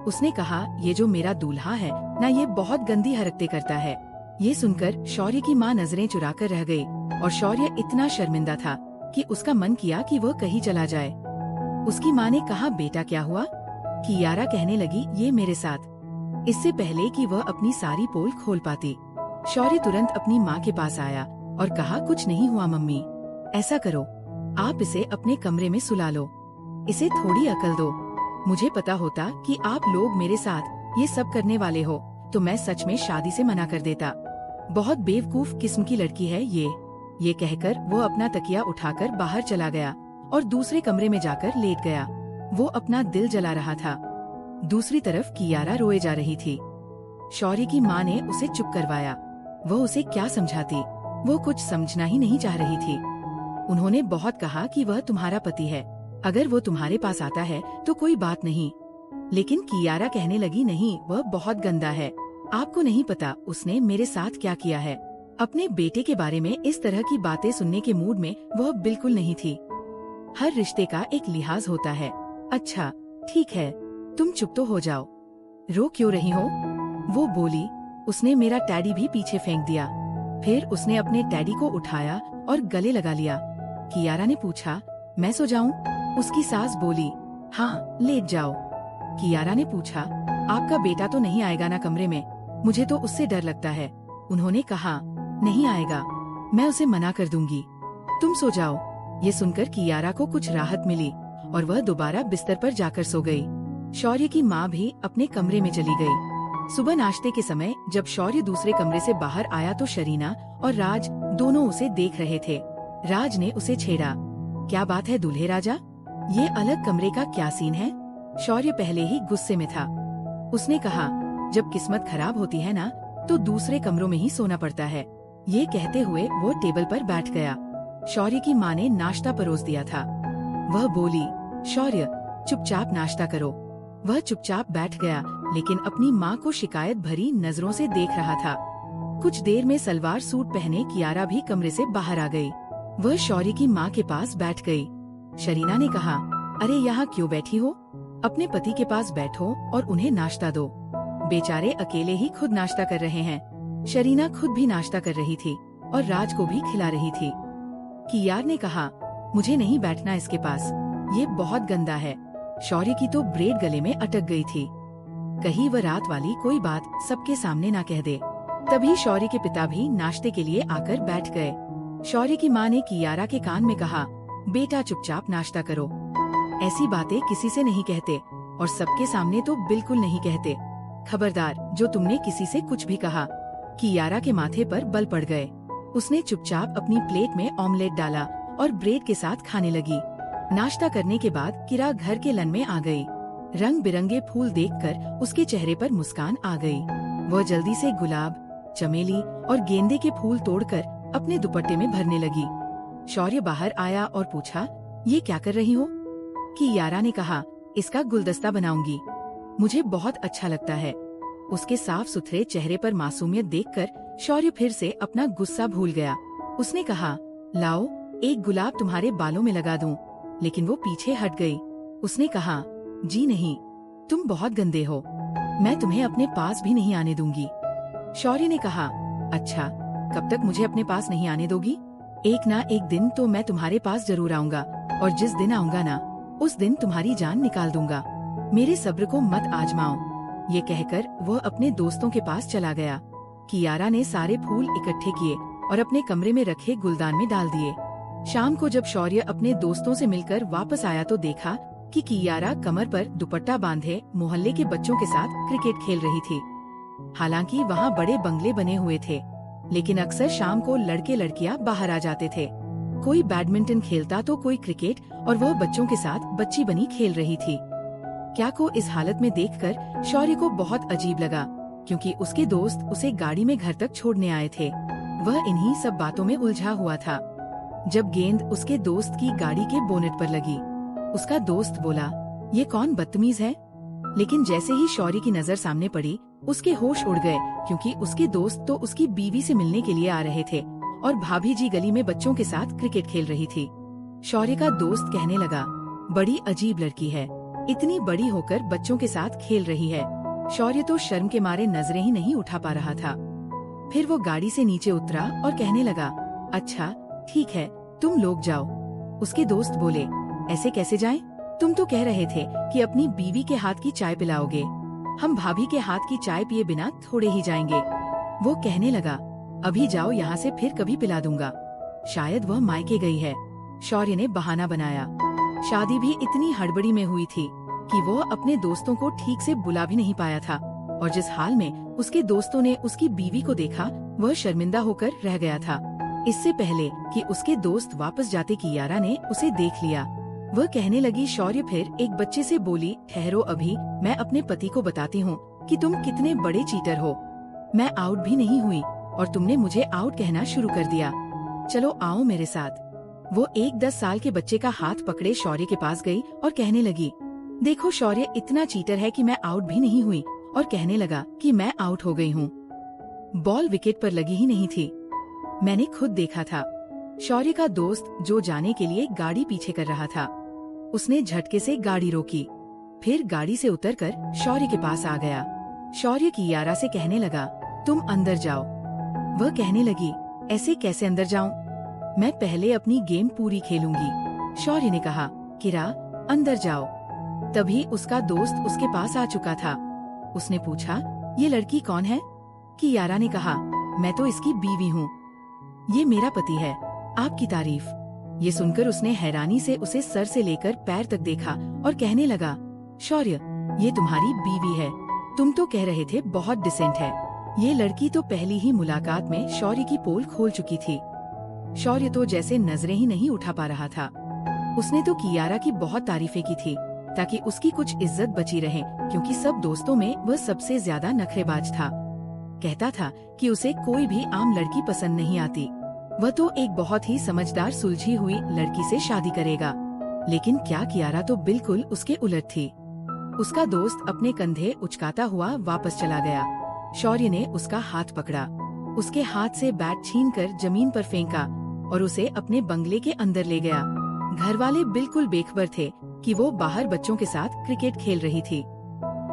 उसने कहा, ये जो मेरा दूल्हा है ना, ये बहुत गंदी हरकतें करता है। ये सुनकर शौर्य की माँ नजरें चुरा कर रह गई और शौर्य इतना शर्मिंदा था कि उसका मन किया कि वह कहीं चला जाए। उसकी माँ ने कहा, बेटा क्या हुआ? कियारा कहने लगी, ये मेरे साथ। इससे पहले कि वह अपनी सारी पोल खोल पाती, शौर्य तुरंत अपनी माँ के पास आया और कहा, कुछ नहीं हुआ मम्मी। ऐसा करो, आप इसे अपने कमरे में सुला लो, इसे थोड़ी अकल दो। मुझे पता होता कि आप लोग मेरे साथ ये सब करने वाले हो तो मैं सच में शादी से मना कर देता। बहुत बेवकूफ किस्म की लड़की है ये कहकर वो अपना तकिया उठाकर बाहर चला गया और दूसरे कमरे में जाकर लेट गया। वो अपना दिल जला रहा था। दूसरी तरफ कियारा रोए जा रही थी। शौर्य की माँ ने उसे चुप करवाया। वह उसे क्या समझाती, वो कुछ समझना ही नहीं चाह रही थी। उन्होंने बहुत कहा कि वह तुम्हारा पति है, अगर वो तुम्हारे पास आता है तो कोई बात नहीं। लेकिन कियारा कहने लगी, नहीं, वह बहुत गंदा है। आपको नहीं पता उसने मेरे साथ क्या किया है। अपने बेटे के बारे में इस तरह की बातें सुनने के मूड में वह बिल्कुल नहीं थी। हर रिश्ते का एक लिहाज होता है। अच्छा ठीक है, तुम चुप तो हो जाओ, रो क्यों रही हो? वो बोली, उसने मेरा टैडी भी पीछे फेंक दिया। फिर उसने अपने टैडी को उठाया और गले लगा लिया। कियारा ने पूछा, मैं सो जाऊं? उसकी सास बोली, हाँ लेट जाओ। कियारा ने पूछा, आपका बेटा तो नहीं आएगा ना कमरे में? मुझे तो उससे डर लगता है। उन्होंने कहा, नहीं आएगा, मैं उसे मना कर दूंगी, तुम सो जाओ। ये सुनकर कियारा को कुछ राहत मिली और वह दोबारा बिस्तर पर जाकर सो गई। शौर्य की माँ भी अपने कमरे में चली गई। सुबह नाश्ते के समय जब शौर्य दूसरे कमरे से बाहर आया तो शरीना और राज दोनों उसे देख रहे थे। राज ने उसे छेड़ा, क्या बात है दूल्हे राजा, ये अलग कमरे का क्या सीन है? शौर्य पहले ही गुस्से में था। उसने कहा, जब किस्मत खराब होती है ना तो दूसरे कमरों में ही सोना पड़ता है। ये कहते हुए वो टेबल पर बैठ गया। शौर्य की माँ ने नाश्ता परोस दिया था। वह बोली, शौर्य चुपचाप नाश्ता करो। वह चुपचाप बैठ गया लेकिन अपनी माँ को शिकायत भरी नजरों से देख रहा था। कुछ देर में सलवार सूट पहने कियारा भी कमरे से बाहर आ गई। वह शौर्य की माँ के पास बैठ गई। शरीना ने कहा, अरे यहाँ क्यों बैठी हो? अपने पति के पास बैठो और उन्हें नाश्ता दो। बेचारे अकेले ही खुद नाश्ता कर रहे हैं। शरीना खुद भी नाश्ता कर रही थी और राज को भी खिला रही थी। कियार ने कहा, मुझे नहीं बैठना इसके पास, ये बहुत गंदा है। शौर्य की तो ब्रेड गले में अटक गई थी, कहीं वह रात वाली कोई बात सबके सामने ना कह दे। तभी शौर्य के पिता भी नाश्ते के लिए आकर बैठ गए। शौर्य की माँ ने कियारा के कान में कहा, बेटा चुपचाप नाश्ता करो, ऐसी बातें किसी से नहीं कहते और सबके सामने तो बिल्कुल नहीं कहते। खबरदार, जो तुमने किसी से कुछ भी कहा। कियारा के माथे पर बल पड़ गए। उसने चुपचाप अपनी प्लेट में ऑमलेट डाला और ब्रेड के साथ खाने लगी। नाश्ता करने के बाद किरा घर के लन में आ गई। रंग बिरंगे फूल देखकर उसके चेहरे पर मुस्कान आ गई। वह जल्दी से गुलाब, चमेली और गेंदे के फूल तोड़कर अपने दुपट्टे में भरने लगी। शौर्य बाहर आया और पूछा, ये क्या कर रही हो? कियारा ने कहा, इसका गुलदस्ता बनाऊंगी, मुझे बहुत अच्छा लगता है। उसके साफ सुथरे चेहरे पर मासूमियत देखकर शौर्य फिर से अपना गुस्सा भूल गया। उसने कहा, लाओ, एक गुलाब तुम्हारे बालों में लगा दूं। लेकिन वो पीछे हट गई। उसने कहा, जी नहीं, तुम बहुत गंदे हो, मैं तुम्हें अपने पास भी नहीं आने दूंगी। शौर्य ने कहा, अच्छा, कब तक मुझे अपने पास नहीं आने दोगी? एक ना एक दिन तो मैं तुम्हारे पास जरूर आऊंगा, और जिस दिन आऊंगा ना, उस दिन तुम्हारी जान निकाल दूंगा। मेरे सब्र को मत आजमाओ। ये कहकर वह अपने दोस्तों के पास चला गया। कियारा ने सारे फूल इकट्ठे किए और अपने कमरे में रखे गुलदान में डाल दिए। शाम को जब शौर्य अपने दोस्तों से मिलकर वापस आया तो देखा कि कियारा कमर पर दुपट्टा बांधे मोहल्ले के बच्चों के साथ क्रिकेट खेल रही थी। हालांकि वहाँ बड़े बंगले बने हुए थे, लेकिन अक्सर शाम को लड़के लड़कियाँ बाहर आ जाते थे। कोई बैडमिंटन खेलता तो कोई क्रिकेट, और वह बच्चों के साथ बच्ची बनी खेल रही थी। क्या को इस हालत में देखकर शौर्य को बहुत अजीब लगा, क्योंकि उसके दोस्त उसे गाड़ी में घर तक छोड़ने आए थे। वह इन्हीं सब बातों में उलझा हुआ था। जब गेंद उसके दोस्त की गाड़ी के बोनेट पर लगी, उसका दोस्त बोला, ये कौन बदतमीज है? लेकिन जैसे ही शौर्य की नजर सामने पड़ी, उसके होश उड़ गए, क्योंकि उसके दोस्त तो उसकी बीवी से मिलने के लिए आ रहे थे और भाभी जी गली में बच्चों के साथ क्रिकेट खेल रही थी। शौर्य का दोस्त कहने लगा, बड़ी अजीब लड़की है, इतनी बड़ी होकर बच्चों के साथ खेल रही है। शौर्य तो शर्म के मारे नजरें ही नहीं उठा पा रहा था। फिर वो गाड़ी से नीचे उतरा और कहने लगा, अच्छा ठीक है, तुम लोग जाओ। उसके दोस्त बोले, ऐसे कैसे जाएं? तुम तो कह रहे थे कि अपनी बीवी के हाथ की चाय पिलाओगे। हम भाभी के हाथ की चाय पिए बिना थोड़े ही जाएंगे। वो कहने लगा, अभी जाओ यहाँ से, फिर कभी पिला दूंगा। शायद वह मायके गई है। शौर्य ने बहाना बनाया। शादी भी इतनी हड़बड़ी में हुई थी कि वो अपने दोस्तों को ठीक से बुला भी नहीं पाया था, और जिस हाल में उसके दोस्तों ने उसकी बीवी को देखा, वह शर्मिंदा होकर रह गया था। इससे पहले कि उसके दोस्त वापस जाते कियारा ने उसे देख लिया। वह कहने लगी, शौर्य फिर एक बच्चे से बोली, ठहरो अभी, मैं अपने पति को बताती हूँ कि तुम कितने बड़े चीटर हो। मैं आउट भी नहीं हुई और तुमने मुझे आउट कहना शुरू कर दिया। चलो आओ मेरे साथ। वो एक 10 साल के बच्चे का हाथ पकड़े शौर्य के पास गई और कहने लगी, देखो शौर्य इतना चीटर है कि मैं आउट भी नहीं हुई, और कहने लगा कि मैं आउट हो गई हूँ। बॉल विकेट पर लगी ही नहीं थी, मैंने खुद देखा था। शौर्य का दोस्त जो जाने के लिए गाड़ी पीछे कर रहा था, उसने झटके से गाड़ी रोकी, फिर गाड़ी से उतरकर शौर्य के पास आ गया। शौर्य कियारा से कहने लगा, तुम अंदर जाओ। वह कहने लगी, ऐसे कैसे अंदर जाऊं? मैं पहले अपनी गेम पूरी खेलूंगी। शौर्य ने कहा, किरा अंदर जाओ। तभी उसका दोस्त उसके पास आ चुका था। उसने पूछा, ये लड़की कौन है? कियारा ने कहा, मैं तो इसकी बीवी हूँ। ये मेरा पति है, आपकी तारीफ। ये सुनकर उसने हैरानी से उसे सर से लेकर पैर तक देखा और कहने लगा, शौर्य ये तुम्हारी बीवी है, तुम तो कह रहे थे बहुत डिसेंट है। ये लड़की तो पहली ही मुलाकात में शौर्य की पोल खोल चुकी थी। शौर्य तो जैसे नजरें ही नहीं उठा पा रहा था। उसने तो कियारा की बहुत तारीफें की थी ताकि उसकी कुछ इज्जत बची रहे, क्योंकि सब दोस्तों में वह सबसे ज्यादा नखरेबाज था। कहता था कि उसे कोई भी आम लड़की पसंद नहीं आती, वह तो एक बहुत ही समझदार सुलझी हुई लड़की से शादी करेगा। लेकिन क्या कियारा तो बिल्कुल उसके उलट थी। उसका दोस्त अपने कंधे उचकाता हुआ वापस चला गया। शौर्य ने उसका हाथ पकड़ा, उसके हाथ से बैट छीनकर जमीन पर फेंका और उसे अपने बंगले के अंदर ले गया। घर वाले बिल्कुल बेखबर थे कि वो बाहर बच्चों के साथ क्रिकेट खेल रही थी।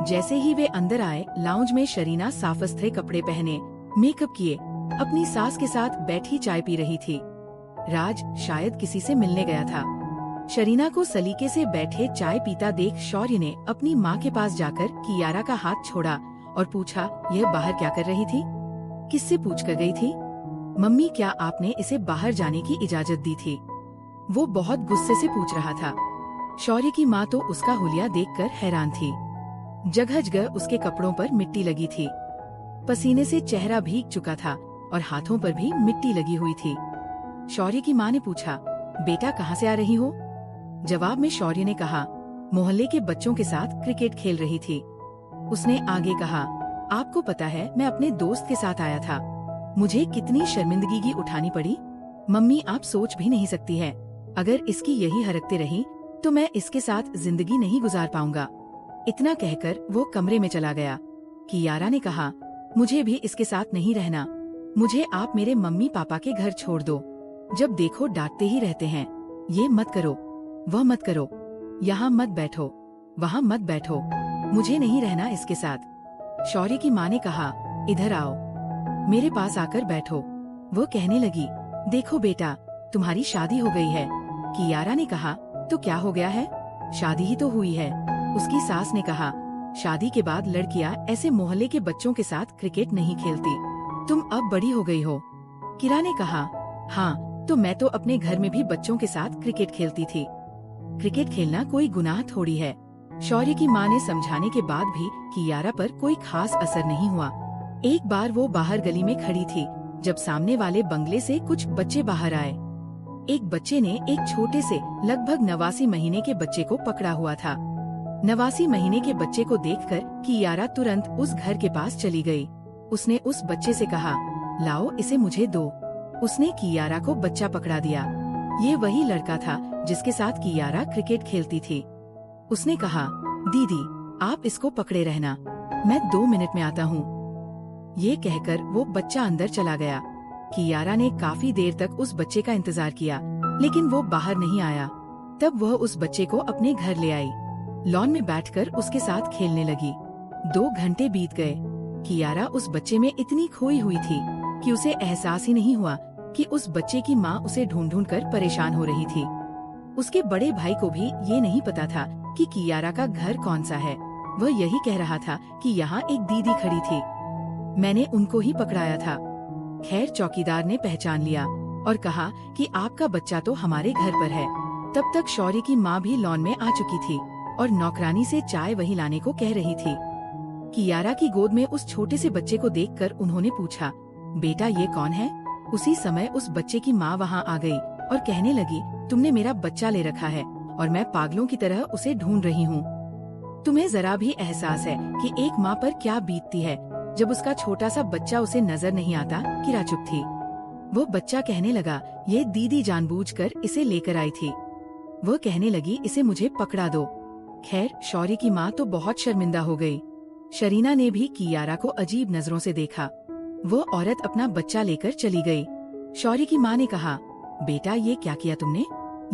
जैसे ही वे अंदर आए, लाउंज में शरीना साफ-सुथरे कपड़े पहने, मेकअप किए, अपनी सास के साथ बैठी चाय पी रही थी। राज शायद किसी से मिलने गया था। शरीना को सलीके से बैठे चाय पीता देख शौर्य ने अपनी माँ के पास जाकर कियारा का हाथ छोड़ा और पूछा, यह बाहर क्या कर रही थी? किससे पूछ कर गई थी? मम्मी, क्या आपने इसे बाहर जाने की इजाजत दी थी? वो बहुत गुस्से से पूछ रहा था। शौर्य की माँ तो उसका हुलिया देखकर हैरान थी। जगह जगह उसके कपड़ों पर मिट्टी लगी थी, पसीने से चेहरा भीग चुका था और हाथों पर भी मिट्टी लगी हुई थी। शौर्य की माँ ने पूछा, बेटा कहाँ से आ रही हो? जवाब में शौर्य ने कहा, मोहल्ले के बच्चों के साथ क्रिकेट खेल रही थी। उसने आगे कहा, आपको पता है मैं अपने दोस्त के साथ आया था, मुझे कितनी शर्मिंदगी उठानी पड़ी। मम्मी आप सोच भी नहीं सकती है, अगर इसकी यही हरकतें रही तो मैं इसके साथ जिंदगी नहीं गुजार पाऊंगा। इतना कहकर वो कमरे में चला गया। कियारा ने कहा, मुझे भी इसके साथ नहीं रहना, मुझे आप मेरे मम्मी पापा के घर छोड़ दो। जब देखो डांटते ही रहते हैं, ये मत करो, वह मत करो, यहाँ मत बैठो, वहाँ मत बैठो, मुझे नहीं रहना इसके साथ। शौर्य की माँ ने कहा, इधर आओ, मेरे पास आकर बैठो। वो कहने लगी, देखो बेटा, तुम्हारी शादी हो गई है। कियारा ने कहा, तो क्या हो गया है, शादी ही तो हुई है। उसकी सास ने कहा, शादी के बाद लड़कियां ऐसे मोहल्ले के बच्चों के साथ क्रिकेट नहीं खेलती, तुम अब बड़ी हो गई हो। किरा ने कहा, हाँ तो मैं तो अपने घर में भी बच्चों के साथ क्रिकेट खेलती थी, क्रिकेट खेलना कोई गुनाह थोड़ी है। शौर्य की माँ ने समझाने के बाद भी कियारा पर कोई खास असर नहीं हुआ। एक बार वो बाहर गली में खड़ी थी जब सामने वाले बंगले से कुछ बच्चे बाहर आए। एक बच्चे ने एक छोटे से लगभग 89 महीने के बच्चे को पकड़ा हुआ था। 89 महीने के बच्चे को देखकर कियारा तुरंत उस घर के पास चली गई। उसने उस बच्चे से कहा, लाओ इसे मुझे दो। उसने कियारा को बच्चा पकड़ा दिया। ये वही लड़का था जिसके साथ कियारा क्रिकेट खेलती थी। उसने कहा, दीदी आप इसको पकड़े रहना, मैं 2 मिनट में आता हूँ। ये कहकर वो बच्चा अंदर चला गया। कियारा ने काफी देर तक उस बच्चे का इंतजार किया, लेकिन वो बाहर नहीं आया। तब वह उस बच्चे को अपने घर ले आई। लॉन में बैठकर उसके साथ खेलने लगी। 2 घंटे बीत गए। कियारा उस बच्चे में इतनी खोई हुई थी कि उसे एहसास ही नहीं हुआ कि उस बच्चे की माँ उसे ढूंढ ढूंढ कर परेशान हो रही थी। उसके बड़े भाई को भी ये नहीं पता था कि कियारा का घर कौन सा है। वह यही कह रहा था कि यहाँ एक दीदी खड़ी थी, मैंने उनको ही पकड़ाया था। खैर चौकीदार ने पहचान लिया और कहा कि आपका बच्चा तो हमारे घर पर है। तब तक शौर्य की माँ भी लॉन में आ चुकी थी और नौकरानी से चाय वही लाने को कह रही थी। कियारा की गोद में उस छोटे से बच्चे को देखकर उन्होंने पूछा, बेटा ये कौन है? उसी समय उस बच्चे की माँ वहाँ आ गई और कहने लगी, तुमने मेरा बच्चा ले रखा है और मैं पागलों की तरह उसे ढूंढ रही हूँ। तुम्हें जरा भी एहसास है कि एक माँ पर क्या बीतती है जब उसका छोटा सा बच्चा उसे नजर नहीं आता? किरा चुप थी। वो बच्चा कहने लगा, ये दीदी जानबूझकर इसे लेकर आई थी। वो कहने लगी, इसे मुझे पकड़ा दो। खैर शौर्य की माँ तो बहुत शर्मिंदा हो गई। शरीना ने भी कियारा को अजीब नजरों से देखा। वो औरत अपना बच्चा लेकर चली गई। शौर्य की माँ ने कहा, बेटा ये क्या किया तुमने?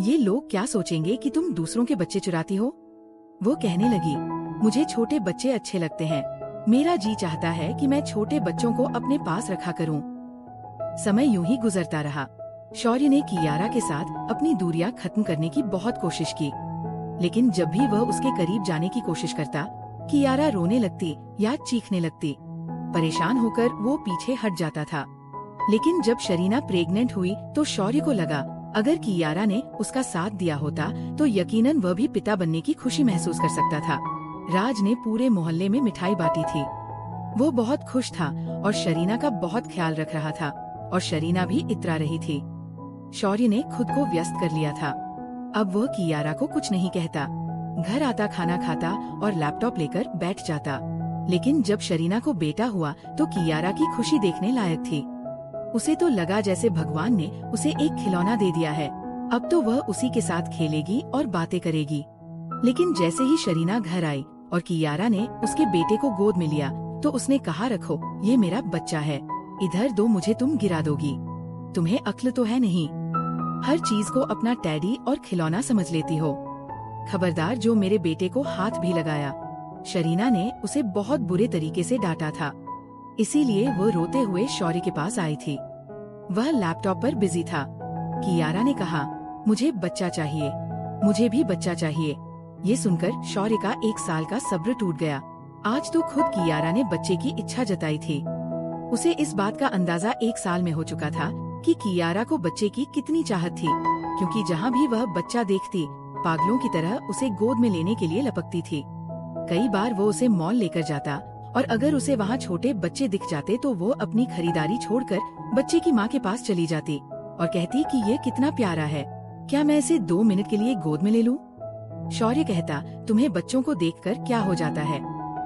ये लोग क्या सोचेंगे कि तुम दूसरों के बच्चे चुराती हो? वो कहने लगी, मुझे छोटे बच्चे अच्छे लगते हैं, मेरा जी चाहता है कि मैं छोटे बच्चों को अपने पास रखा करूं। समय यूं ही गुजरता रहा। शौर्य ने कियारा के साथ अपनी दूरियां खत्म करने की बहुत कोशिश की, लेकिन जब भी वह उसके करीब जाने की कोशिश करता, कियारा रोने लगती या चीखने लगती। परेशान होकर वो पीछे हट जाता था। लेकिन जब शरीना प्रेग्नेंट हुई तो शौर्य को लगा, अगर कियारा ने उसका साथ दिया होता तो यकीनन वह भी पिता बनने की खुशी महसूस कर सकता था। राज ने पूरे मोहल्ले में मिठाई बांटी थी। वो बहुत खुश था और शरीना का बहुत ख्याल रख रहा था और शरीना भी इतरा रही थी। शौर्य ने खुद को व्यस्त कर लिया था। अब वह कियारा को कुछ नहीं कहता, घर आता खाना खाता और लैपटॉप लेकर बैठ जाता। लेकिन जब शरीना को बेटा हुआ तो कियारा की खुशी देखने लायक थी। उसे तो लगा जैसे भगवान ने उसे एक खिलौना दे दिया है, अब तो वह उसी के साथ खेलेगी और बातें करेगी। लेकिन जैसे ही शरीना घर आई और कियारा ने उसके बेटे को गोद में लिया तो उसने कहा, रखो ये मेरा बच्चा है, इधर दो मुझे, तुम गिरा दोगी, तुम्हें अक्ल तो है नहीं, हर चीज को अपना टैडी और खिलौना समझ लेती हो, खबरदार जो मेरे बेटे को हाथ भी लगाया। शरीना ने उसे बहुत बुरे तरीके से डांटा था, इसीलिए वो रोते हुए शौर्य के पास आई थी। वह लैपटॉप पर बिजी था। कियारा ने कहा, मुझे बच्चा चाहिए, मुझे भी बच्चा चाहिए। ये सुनकर शौर्य का 1 साल का सब्र टूट गया। आज तो खुद कियारा ने बच्चे की इच्छा जताई थी। उसे इस बात का अंदाजा 1 साल में हो चुका था कि कियारा को बच्चे की कितनी चाहत थी, क्योंकि जहाँ भी वह बच्चा देखती पागलों की तरह उसे गोद में लेने के लिए लपकती थी। कई बार वो उसे मॉल लेकर जाता और अगर उसे वहाँ छोटे बच्चे दिख जाते तो वो अपनी खरीदारी छोड़कर बच्चे की माँ के पास चली जाती और कहती कि ये कितना प्यारा है, क्या मैं इसे 2 मिनट के लिए गोद में ले लूं? शौर्य कहता, तुम्हें बच्चों को देखकर क्या हो जाता है?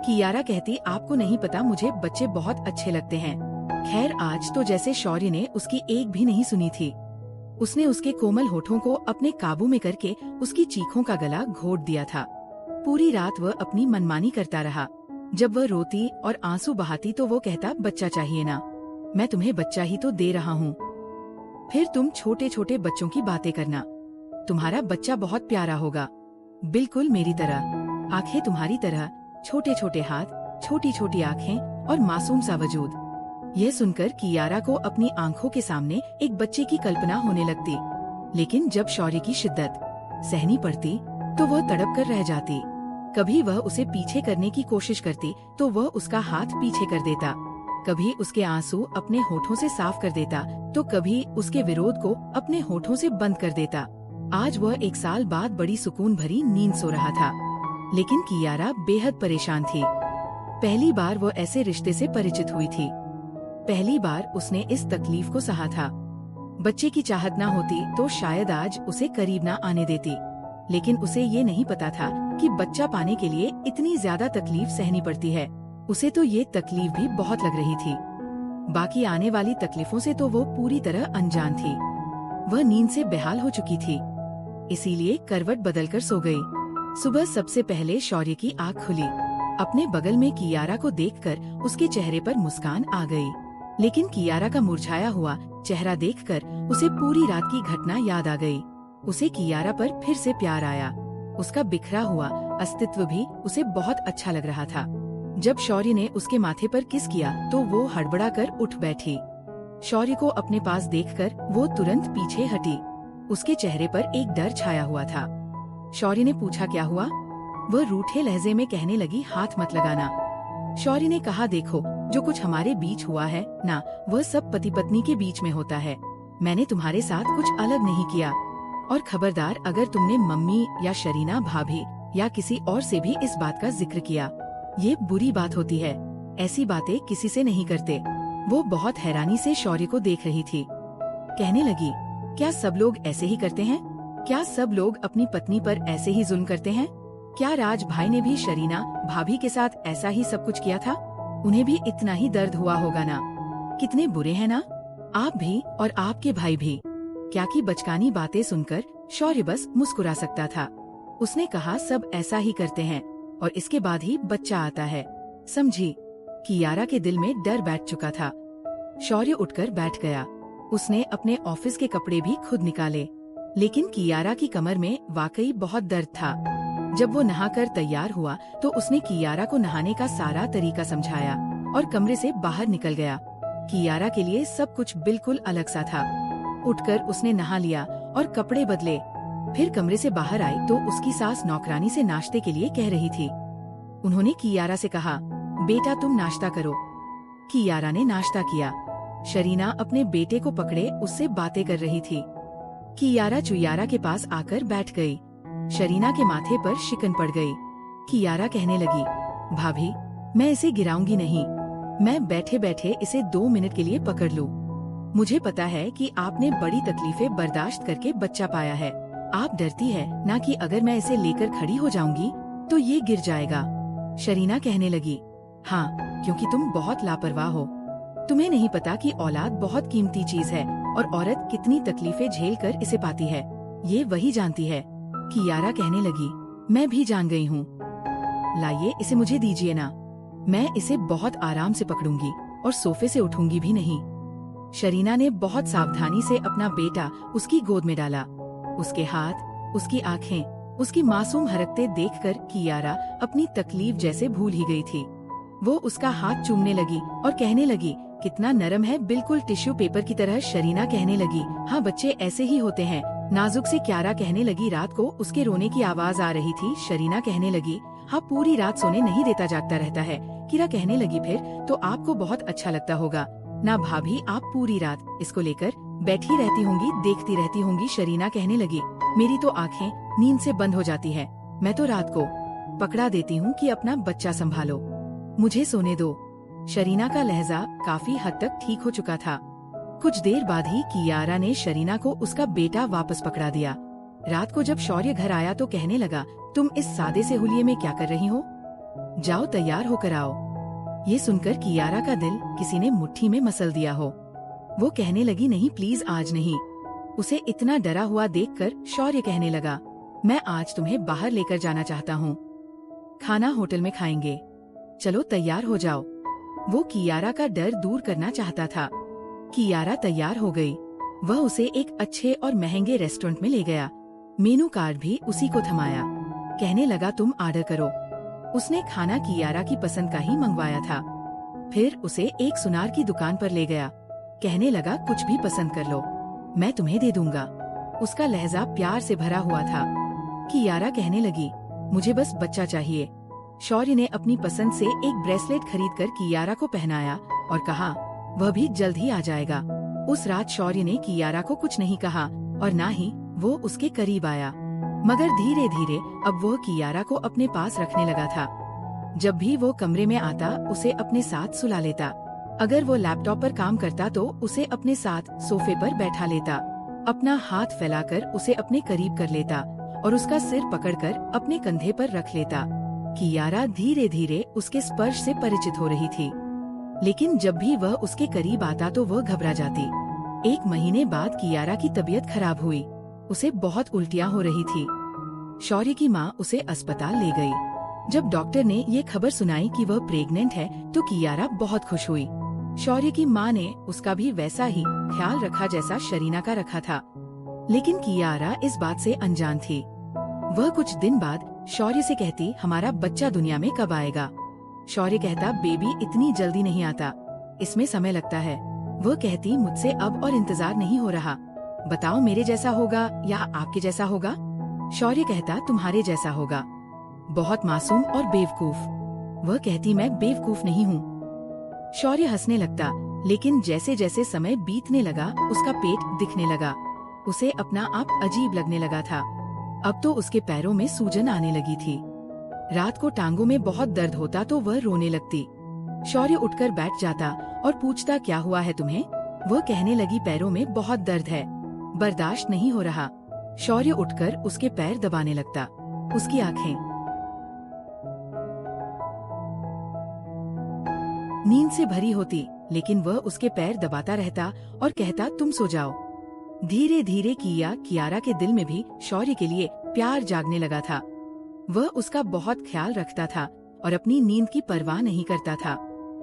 कियारा कहती, आपको नहीं पता, मुझे बच्चे बहुत अच्छे लगते हैं। खैर आज तो जैसे शौर्य ने उसकी एक भी नहीं सुनी थी। उसने उसके कोमल होठों को अपने काबू में करके उसकी चीखों का गला घोट दिया था। पूरी रात वह अपनी मनमानी करता रहा। जब वह रोती और आंसू बहाती तो वो कहता, बच्चा चाहिए ना, मैं तुम्हें बच्चा ही तो दे रहा हूँ। फिर तुम छोटे छोटे बच्चों की बातें करना, तुम्हारा बच्चा बहुत प्यारा होगा, बिल्कुल मेरी तरह, आंखें तुम्हारी तरह, छोटे छोटे हाथ, छोटी छोटी आंखें और मासूम सा वजूद। यह सुनकर कियारा को अपनी आंखों के सामने एक बच्चे की कल्पना होने लगती। लेकिन जब शौर्य की शिद्दत सहनी पड़ती तो वह तड़प कर रह जाती। कभी वह उसे पीछे करने की कोशिश करती तो वह उसका हाथ पीछे कर देता, कभी उसके आंसू अपने होठों से साफ कर देता तो कभी उसके विरोध को अपने होठों से बंद कर देता। आज वह 1 साल बाद बड़ी सुकून भरी नींद सो रहा था, लेकिन कियारा बेहद परेशान थी। पहली बार वो ऐसे रिश्ते से परिचित हुई थी। पहली बार उसने इस तकलीफ को सहा था। बच्चे की चाहत ना होती तो शायद आज उसे करीब ना आने देती, लेकिन उसे ये नहीं पता था कि बच्चा पाने के लिए इतनी ज्यादा तकलीफ सहनी पड़ती है। उसे तो ये तकलीफ भी बहुत लग रही थी। बाकी आने वाली तकलीफों से तो वो पूरी तरह अनजान थी। वह नींद से बेहाल हो चुकी थी, इसीलिए करवट बदलकर सो गई। सुबह सबसे पहले शौर्य की आँख खुली। अपने बगल में कियारा को देखकर उसके चेहरे पर मुस्कान आ गई, लेकिन कियारा का मुरझाया हुआ चेहरा देखकर उसे पूरी रात की घटना याद आ गई। उसे कियारा पर फिर से प्यार आया। उसका बिखरा हुआ अस्तित्व भी उसे बहुत अच्छा लग रहा था। जब शौर्य ने उसके माथे पर किस किया तो वो हड़बड़ा कर उठ बैठी। शौर्य को अपने पास देखकर वो तुरंत पीछे हटी। उसके चेहरे पर एक डर छाया हुआ था। शौर्य ने पूछा, क्या हुआ? वह रूठे लहजे में कहने लगी, हाथ मत लगाना। शौर्य ने कहा, देखो, जो कुछ हमारे बीच हुआ है ना, वह सब पति पत्नी के बीच में होता है। मैंने तुम्हारे साथ कुछ अलग नहीं किया। और खबरदार, अगर तुमने मम्मी या शरीना भाभी या किसी और से भी इस बात का जिक्र किया, ये बुरी बात होती है। ऐसी बातें किसी से नहीं करते। वो बहुत हैरानी से शौर्य को देख रही थी। कहने लगी, क्या सब लोग ऐसे ही करते हैं? क्या सब लोग अपनी पत्नी पर ऐसे ही जुल्म करते हैं? क्या राज भाई ने भी शरीना भाभी के साथ ऐसा ही सब कुछ किया था? उन्हें भी इतना ही दर्द हुआ होगा ना। कितने बुरे हैं ना आप भी और आपके भाई भी। क्या की बचकानी बातें सुनकर शौर्य बस मुस्कुरा सकता था। उसने कहा, सब ऐसा ही करते हैं और इसके बाद ही बच्चा आता है, समझी? कियारा के दिल में डर बैठ चुका था। शौर्य उठकर बैठ गया। उसने अपने ऑफिस के कपड़े भी खुद निकाले, लेकिन कियारा की कमर में वाकई बहुत दर्द था। जब वो नहाकर तैयार हुआ तो उसने कियारा को नहाने का सारा तरीका समझाया और कमरे से बाहर निकल गया। कियारा के लिए सब कुछ बिल्कुल अलग सा था। उठकर उसने नहा लिया और कपड़े बदले। फिर कमरे से बाहर आई तो उसकी सास नौकरानी से नाश्ते के लिए कह रही थी। उन्होंने कियारा से कहा, बेटा तुम नाश्ता करो। कियारा ने नाश्ता किया। शरीना अपने बेटे को पकड़े उससे बातें कर रही थी। कियारा चुयारा के पास आकर बैठ गई। शरीना के माथे पर शिकन पड़ गई। कियारा कहने लगी, भाभी, मैं इसे गिराऊंगी नहीं। मैं बैठे बैठे इसे 2 मिनट के लिए पकड़ लूं। मुझे पता है कि आपने बड़ी तकलीफें बर्दाश्त करके बच्चा पाया है। आप डरती है ना कि अगर मैं इसे लेकर खड़ी हो जाऊंगी तो ये गिर जाएगा। शरीना कहने लगी, हाँ, क्योंकि तुम बहुत लापरवाह हो। तुम्हें नहीं पता कि औलाद बहुत कीमती चीज है और औरत कितनी तकलीफें झेल कर इसे पाती है, ये वही जानती है। कियारा कहने लगी, मैं भी जान गई हूँ। लाइए इसे मुझे दीजिए ना, मैं इसे बहुत आराम से पकड़ूंगी और सोफे से उठूंगी भी नहीं। शरीना ने बहुत सावधानी से अपना बेटा उसकी गोद में डाला। उसके हाथ, उसकी आँखें, उसकी मासूम हरकतें देखकर कियारा अपनी तकलीफ जैसे भूल ही गई थी। वो उसका हाथ चूमने लगी और कहने लगी, कितना नरम है, बिल्कुल टिश्यू पेपर की तरह। शरीना कहने लगी, हाँ, बच्चे ऐसे ही होते हैं, नाजुक से। कियारा कहने लगी, रात को उसके रोने की आवाज आ रही थी। शरीना कहने लगी, हाँ, पूरी रात सोने नहीं देता, जागता रहता है। किरा कहने लगी, फिर तो आपको बहुत अच्छा लगता होगा ना भाभी, आप पूरी रात इसको लेकर बैठी रहती होंगी, देखती रहती होंगी। शरीना कहने लगी, मेरी तो आँखें नींद से बंद हो जाती है। मैं तो रात को पकड़ा देती हूँ कि अपना बच्चा संभालो, मुझे सोने दो। शरीना का लहजा काफी हद तक ठीक हो चुका था। कुछ देर बाद ही कियारा ने शरीना को उसका बेटा वापस पकड़ा दिया। रात को जब शौर्य घर आया तो कहने लगा, तुम इस सादे से हुलिये में क्या कर रही हो? जाओ तैयार होकर आओ। ये सुनकर कियारा का दिल किसी ने मुट्ठी में मसल दिया हो। वो कहने लगी, नहीं प्लीज, आज नहीं। उसे इतना डरा हुआ देखकर शौर्य कहने लगा, मैं आज तुम्हें बाहर लेकर जाना चाहता हूँ। खाना होटल में खाएंगे, चलो तैयार हो जाओ। वो कियारा का डर दूर करना चाहता था। कियारा तैयार हो गई। वह उसे एक अच्छे और महंगे रेस्टोरेंट में ले गया। मेनू कार्ड भी उसी को थमाया। कहने लगा, तुम ऑर्डर करो। उसने खाना कियारा की पसंद का ही मंगवाया था। फिर उसे एक सुनार की दुकान पर ले गया। कहने लगा, कुछ भी पसंद कर लो, मैं तुम्हें दे दूंगा। उसका लहजा प्यार से भरा हुआ था। कियारा कहने लगी, मुझे बस बच्चा चाहिए। शौर्य ने अपनी पसंद से एक ब्रेसलेट खरीदकर कियारा को पहनाया और कहा, वह भी जल्द ही आ जाएगा। उस रात शौर्य ने कियारा को कुछ नहीं कहा और न ही वो उसके करीब आया, मगर धीरे धीरे अब वो कियारा को अपने पास रखने लगा था। जब भी वो कमरे में आता उसे अपने साथ सुला लेता। अगर वो लैपटॉप पर काम करता तो उसे अपने साथ सोफे पर बैठा लेता। अपना हाथ फैलाकर उसे अपने करीब कर लेता और उसका सिर पकड़कर अपने कंधे पर रख लेता। कियारा धीरे धीरे उसके स्पर्श से परिचित हो रही थी, लेकिन जब भी वह उसके करीब आता तो वह घबरा जाती। 1 महीने बाद कियारा की तबीयत खराब हुई। उसे बहुत उल्टियाँ हो रही थी। शौर्य की माँ उसे अस्पताल ले गई। जब डॉक्टर ने ये खबर सुनाई कि वह प्रेग्नेंट है तो कियारा बहुत खुश हुई। शौर्य की माँ ने उसका भी वैसा ही ख्याल रखा जैसा शरीना का रखा था, लेकिन कियारा इस बात से अनजान थी। वह कुछ दिन बाद शौर्य से कहती, हमारा बच्चा दुनिया में कब आएगा? शौर्य कहता, बेबी इतनी जल्दी नहीं आता, इसमें समय लगता है। वह कहती, मुझसे अब और इंतजार नहीं हो रहा, बताओ मेरे जैसा होगा या आपके जैसा होगा? शौर्य कहता, तुम्हारे जैसा होगा, बहुत मासूम और बेवकूफ। वह कहती, मैं बेवकूफ नहीं हूँ। शौर्य हंसने लगता, लेकिन जैसे जैसे समय बीतने लगा उसका पेट दिखने लगा। उसे अपना आप अजीब लगने लगा था। अब तो उसके पैरों में सूजन आने लगी थी। रात को टांगों में बहुत दर्द होता तो वह रोने लगती। शौर्य उठकर बैठ जाता और पूछता, क्या हुआ है तुम्हें? वह कहने लगी, पैरों में बहुत दर्द है, बर्दाश्त नहीं हो रहा। शौर्य उठकर उसके पैर दबाने लगता। उसकी आंखें नींद से भरी होती, लेकिन वह उसके पैर दबाता रहता और कहता, तुम सो जाओ। धीरे धीरे कियारा के दिल में भी शौर्य के लिए प्यार जागने लगा था। वह उसका बहुत ख्याल रखता था और अपनी नींद की परवाह नहीं करता था।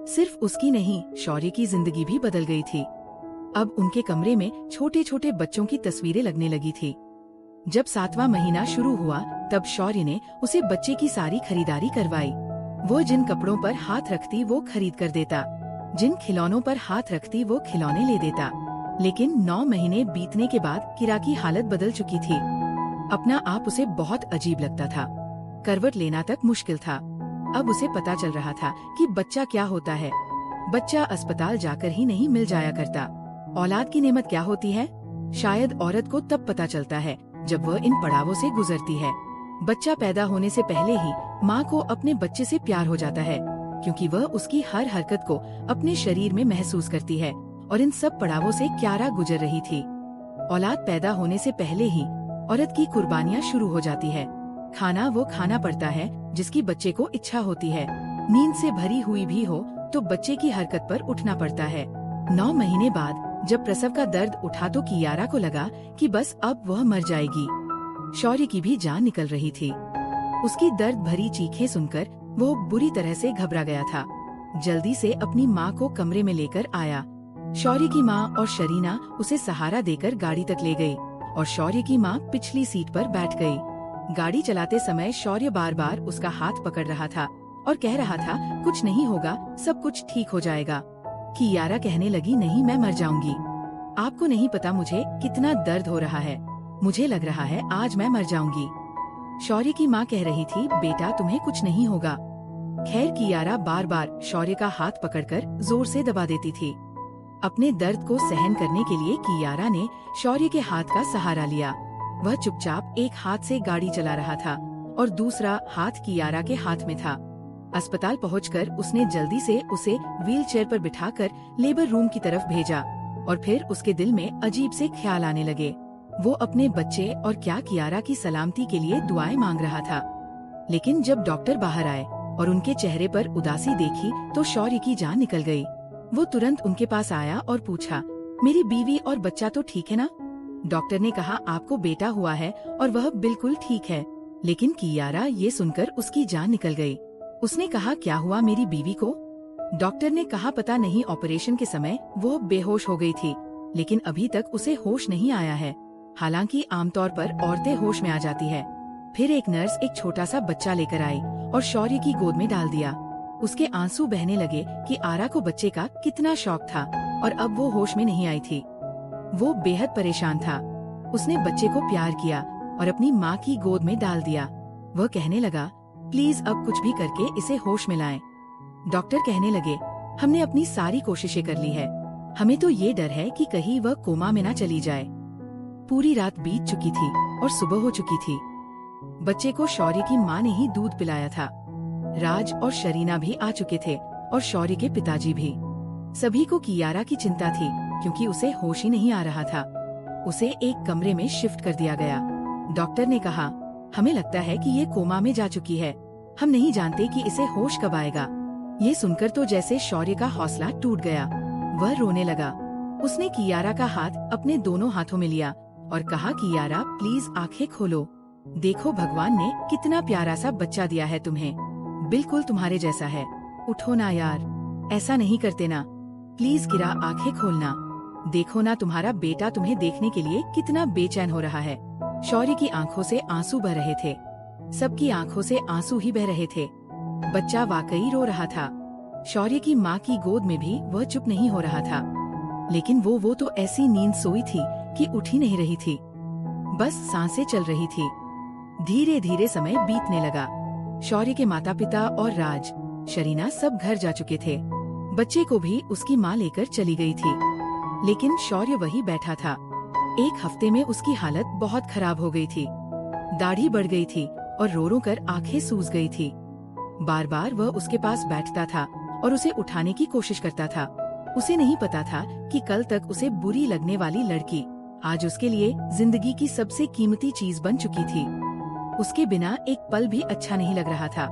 सिर्फ उसकी नहीं, शौर्य की जिंदगी भी बदल गई थी। अब उनके कमरे में छोटे छोटे बच्चों की तस्वीरें लगने लगी थी। जब 7वां महीना शुरू हुआ तब शौर्य ने उसे बच्चे की सारी खरीदारी करवाई। वो जिन कपड़ों पर हाथ रखती वो खरीद कर देता, जिन खिलौनों पर हाथ रखती वो खिलौने ले देता। लेकिन 9 महीने बीतने के बाद किरा की हालत बदल चुकी थी। अपना आप उसे बहुत अजीब लगता था। करवट लेना तक मुश्किल था। अब उसे पता चल रहा था कि बच्चा क्या होता है। बच्चा अस्पताल जाकर ही नहीं मिल जाया करता। औलाद की नेमत क्या होती है, शायद औरत को तब पता चलता है जब वह इन पड़ावों से गुजरती है। बच्चा पैदा होने से पहले ही माँ को अपने बच्चे से प्यार हो जाता है, क्योंकि वह उसकी हर हरकत को अपने शरीर में महसूस करती है। और इन सब पड़ावों से कियारा गुजर रही थी। औलाद पैदा होने से पहले ही औरत की कुर्बानियाँ शुरू हो जाती है। खाना वो खाना पड़ता है जिसकी बच्चे को इच्छा होती है। नींद से भरी हुई भी हो तो बच्चे की हरकत पर उठना पड़ता है। 9 महीने बाद जब प्रसव का दर्द उठा तो कियारा को लगा कि बस अब वह मर जाएगी। शौर्य की भी जान निकल रही थी। उसकी दर्द भरी चीखें सुनकर वो बुरी तरह से घबरा गया था। जल्दी से अपनी माँ को कमरे में लेकर आया। शौर्य की माँ और शरीना उसे सहारा देकर गाड़ी तक ले गई और शौर्य की माँ पिछली सीट पर बैठ गई। गाड़ी चलाते समय शौर्य बार बार उसका हाथ पकड़ रहा था और कह रहा था, कुछ नहीं होगा, सब कुछ ठीक हो जाएगा। कियारा कहने लगी, नहीं, मैं मर जाऊंगी। आपको नहीं पता मुझे कितना दर्द हो रहा है, मुझे लग रहा है आज मैं मर जाऊंगी। शौर्य की माँ कह रही थी, बेटा तुम्हें कुछ नहीं होगा। खैर कियारा बार बार शौर्य का हाथ पकड़कर जोर से दबा देती थी। अपने दर्द को सहन करने के लिए कियारा ने शौर्य के हाथ का सहारा लिया। वह चुपचाप एक हाथ से गाड़ी चला रहा था और दूसरा हाथ कियारा के हाथ में था। अस्पताल पहुंचकर उसने जल्दी से उसे व्हीलचेयर पर बिठाकर लेबर रूम की तरफ भेजा और फिर उसके दिल में अजीब से ख्याल आने लगे। वो अपने बच्चे और क्या कियारा की सलामती के लिए दुआएं मांग रहा था। लेकिन जब डॉक्टर बाहर आए और उनके चेहरे पर उदासी देखी तो शौर्य की जान निकल गई। वो तुरंत उनके पास आया और पूछा, मेरी बीवी और बच्चा तो ठीक है ना? डॉक्टर ने कहा आपको बेटा हुआ है और वह बिल्कुल ठीक है। लेकिन कियारा ये सुनकर उसकी जान निकल गई। उसने कहा क्या हुआ मेरी बीवी को? डॉक्टर ने कहा पता नहीं, ऑपरेशन के समय वो बेहोश हो गई थी, लेकिन अभी तक उसे होश नहीं आया है। हालांकि आमतौर पर औरतें होश में आ जाती है। फिर एक नर्स एक छोटा सा बच्चा लेकर आई और शौर्य की गोद में डाल दिया। उसके आंसू बहने लगे कि आरा को बच्चे का कितना शौक था और अब वो होश में नहीं आई थी। वो बेहद परेशान था। उसने बच्चे को प्यार किया और अपनी माँ की गोद में डाल दिया। वह कहने लगा प्लीज अब कुछ भी करके इसे होश में लाएं। डॉक्टर कहने लगे हमने अपनी सारी कोशिशें कर ली है, हमें तो ये डर है कि कहीं वह कोमा में न चली जाए। पूरी रात बीत चुकी थी और सुबह हो चुकी थी। बच्चे को शौर्य की माँ ने ही दूध पिलाया था। राज और शरीना भी आ चुके थे और शौर्य के पिताजी भी। सभी को कियारा की चिंता थी क्योंकि उसे होश ही नहीं आ रहा था। उसे एक कमरे में शिफ्ट कर दिया गया। डॉक्टर ने कहा हमें लगता है कि ये कोमा में जा चुकी है, हम नहीं जानते कि इसे होश कब आएगा। ये सुनकर तो जैसे शौर्य का हौसला टूट गया। वह रोने लगा। उसने कियारा का हाथ अपने दोनों हाथों में लिया और कहा कियारा प्लीज आंखें खोलो, देखो भगवान ने कितना प्यारा सा बच्चा दिया है तुम्हें, बिल्कुल तुम्हारे जैसा है। उठो ना यार, ऐसा नहीं करते ना, प्लीज किरा आंखें खोलना, देखो ना तुम्हारा बेटा तुम्हें देखने के लिए कितना बेचैन हो रहा है। शौर्य की आंखों से आंसू बह रहे थे। सबकी आंखों से आंसू ही बह रहे थे। बच्चा वाकई रो रहा था। शौर्य की माँ की गोद में भी वह चुप नहीं हो रहा था। लेकिन वो तो ऐसी नींद सोई थी कि उठ ही नहीं रही थी, बस सांसें चल रही थी। धीरे धीरे समय बीतने लगा। शौर्य के माता पिता और राज, शरीना सब घर जा चुके थे। बच्चे को भी उसकी माँ लेकर चली गई थी, लेकिन शौर्य वही बैठा था। एक हफ्ते में उसकी हालत बहुत खराब हो गई थी। दाढ़ी बढ़ गई थी और रो रो कर आंखें सूज गई थी। बार बार वह उसके पास बैठता था और उसे उठाने की कोशिश करता था। उसे नहीं पता था कि कल तक उसे बुरी लगने वाली लड़की आज उसके लिए जिंदगी की सबसे कीमती चीज बन चुकी थी। उसके बिना एक पल भी अच्छा नहीं लग रहा था,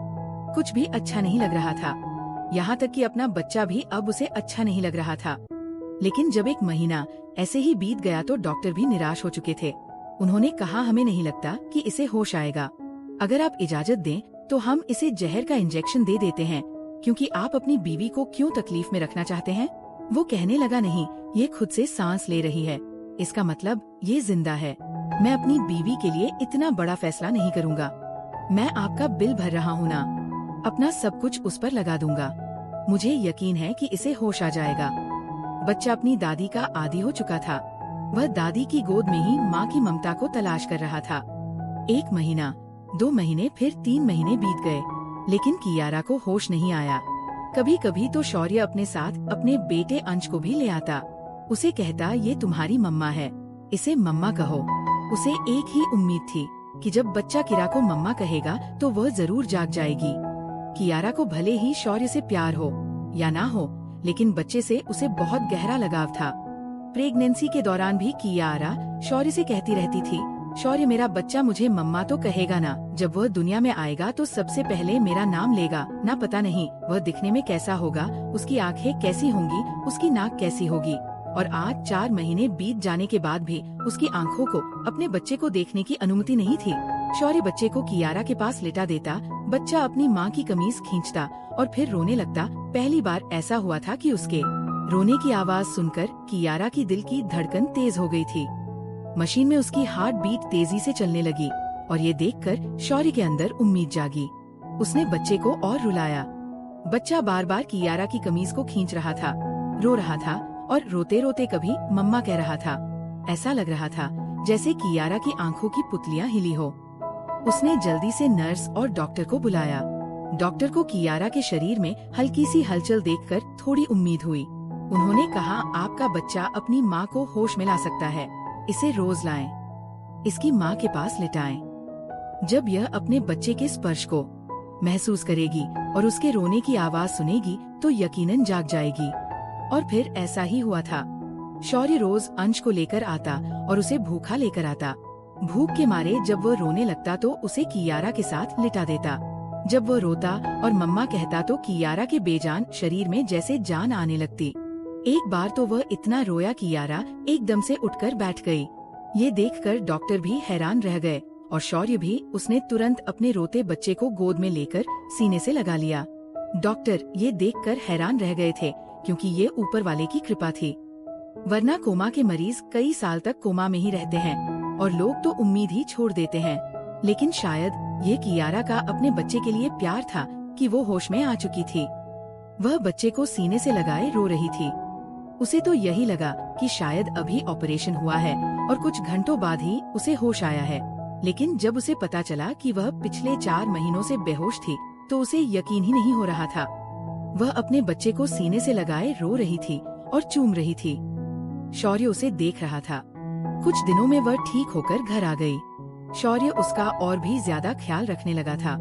कुछ भी अच्छा नहीं लग रहा था। यहाँ तक कि अपना बच्चा भी अब उसे अच्छा नहीं लग रहा था। लेकिन जब एक महीना ऐसे ही बीत गया तो डॉक्टर भी निराश हो चुके थे। उन्होंने कहा हमें नहीं लगता कि इसे होश आएगा। अगर आप इजाजत दें तो हम इसे जहर का इंजेक्शन दे देते हैं, क्योंकि आप अपनी बीवी को क्यों तकलीफ में रखना चाहते हैं। वो कहने लगा नहीं, ये खुद से सांस ले रही है, इसका मतलब ये जिंदा है। मैं अपनी बीवी के लिए इतना बड़ा फैसला नहीं करूँगा। मैं आपका बिल भर रहा हूँ ना, अपना सब कुछ उस पर लगा दूंगा। मुझे यकीन है कि इसे होश आ जाएगा। बच्चा अपनी दादी का आदी हो चुका था। वह दादी की गोद में ही माँ की ममता को तलाश कर रहा था। 1 महीना, 2 महीने, फिर 3 महीने बीत गए, लेकिन कियारा को होश नहीं आया। कभी कभी तो शौर्य अपने साथ अपने बेटे अंश को भी ले आता। उसे कहता ये तुम्हारी मम्मा है, इसे मम्मा कहो। उसे एक ही उम्मीद थी कि जब बच्चा किरा को मम्मा कहेगा तो वह जरूर जाग जाएगी। कियारा को भले ही शौर्य से प्यार हो या ना हो, लेकिन बच्चे से उसे बहुत गहरा लगाव था। प्रेगनेंसी के दौरान भी कियारा शौर्य से कहती रहती थी, शौर्य मेरा बच्चा मुझे मम्मा तो कहेगा ना, जब वह दुनिया में आएगा तो सबसे पहले मेरा नाम लेगा ना। पता नहीं वह दिखने में कैसा होगा, उसकी आंखें कैसी होंगी, उसकी नाक कैसी होगी। और आज 4 महीने बीत जाने के बाद भी उसकी आंखों को अपने बच्चे को देखने की अनुमति नहीं थी। शौर्य बच्चे को कियारा के पास लेटा देता, बच्चा अपनी माँ की कमीज खींचता और फिर रोने लगता। पहली बार ऐसा हुआ था कि उसके रोने की आवाज सुनकर कियारा की दिल की धड़कन तेज हो गई थी। मशीन में उसकी हार्ट बीट तेजी से चलने लगी और ये देखकर शौर्य के अंदर उम्मीद जागी। उसने बच्चे को और रुलाया। बच्चा बार बार कियारा की कमीज को खींच रहा था, रो रहा था और रोते रोते कभी मम्मा कह रहा था। ऐसा लग रहा था जैसे कियारा की आंखों की पुतलियां हिली हो। उसने जल्दी से नर्स और डॉक्टर को बुलाया। डॉक्टर को कियारा के शरीर में हल्की सी हलचल देखकर थोड़ी उम्मीद हुई। उन्होंने कहा आपका बच्चा अपनी माँ को होश में ला सकता है, इसे रोज लाएं, इसकी माँ के पास लिटाएं। जब यह अपने बच्चे के स्पर्श को महसूस करेगी और उसके रोने की आवाज सुनेगी तो यकीनन जाग जाएगी। और फिर ऐसा ही हुआ था। शौर्य रोज अंश को लेकर आता और उसे भूखा लेकर आता। भूख के मारे जब वह रोने लगता तो उसे कियारा के साथ लिटा देता। जब वह रोता और मम्मा कहता तो कियारा के बेजान शरीर में जैसे जान आने लगती। एक बार तो वह इतना रोया कियारा एकदम से उठकर बैठ गई। ये देखकर डॉक्टर भी हैरान रह गए और शौर्य भी। उसने तुरंत अपने रोते बच्चे को गोद में लेकर सीने से लगा लिया। डॉक्टर ये देखकर हैरान रह गए थे, क्योंकि ये ऊपर वाले की कृपा थी, वरना कोमा के मरीज कई साल तक कोमा में ही रहते हैं और लोग तो उम्मीद ही छोड़ देते हैं। लेकिन शायद ये कियारा का अपने बच्चे के लिए प्यार था कि वो होश में आ चुकी थी। वह बच्चे को सीने से लगाए रो रही थी। उसे तो यही लगा कि शायद अभी ऑपरेशन हुआ है और कुछ घंटों बाद ही उसे होश आया है। लेकिन जब उसे पता चला कि वह पिछले 4 महीनों से बेहोश थी, तो उसे यकीन ही नहीं हो रहा था। वह अपने बच्चे को सीने से लगाए रो रही थी और चूम रही थी। शौर्य उसे देख रहा था। कुछ दिनों में वह ठीक होकर घर आ गई। शौर्य उसका और भी ज्यादा ख्याल रखने लगा था।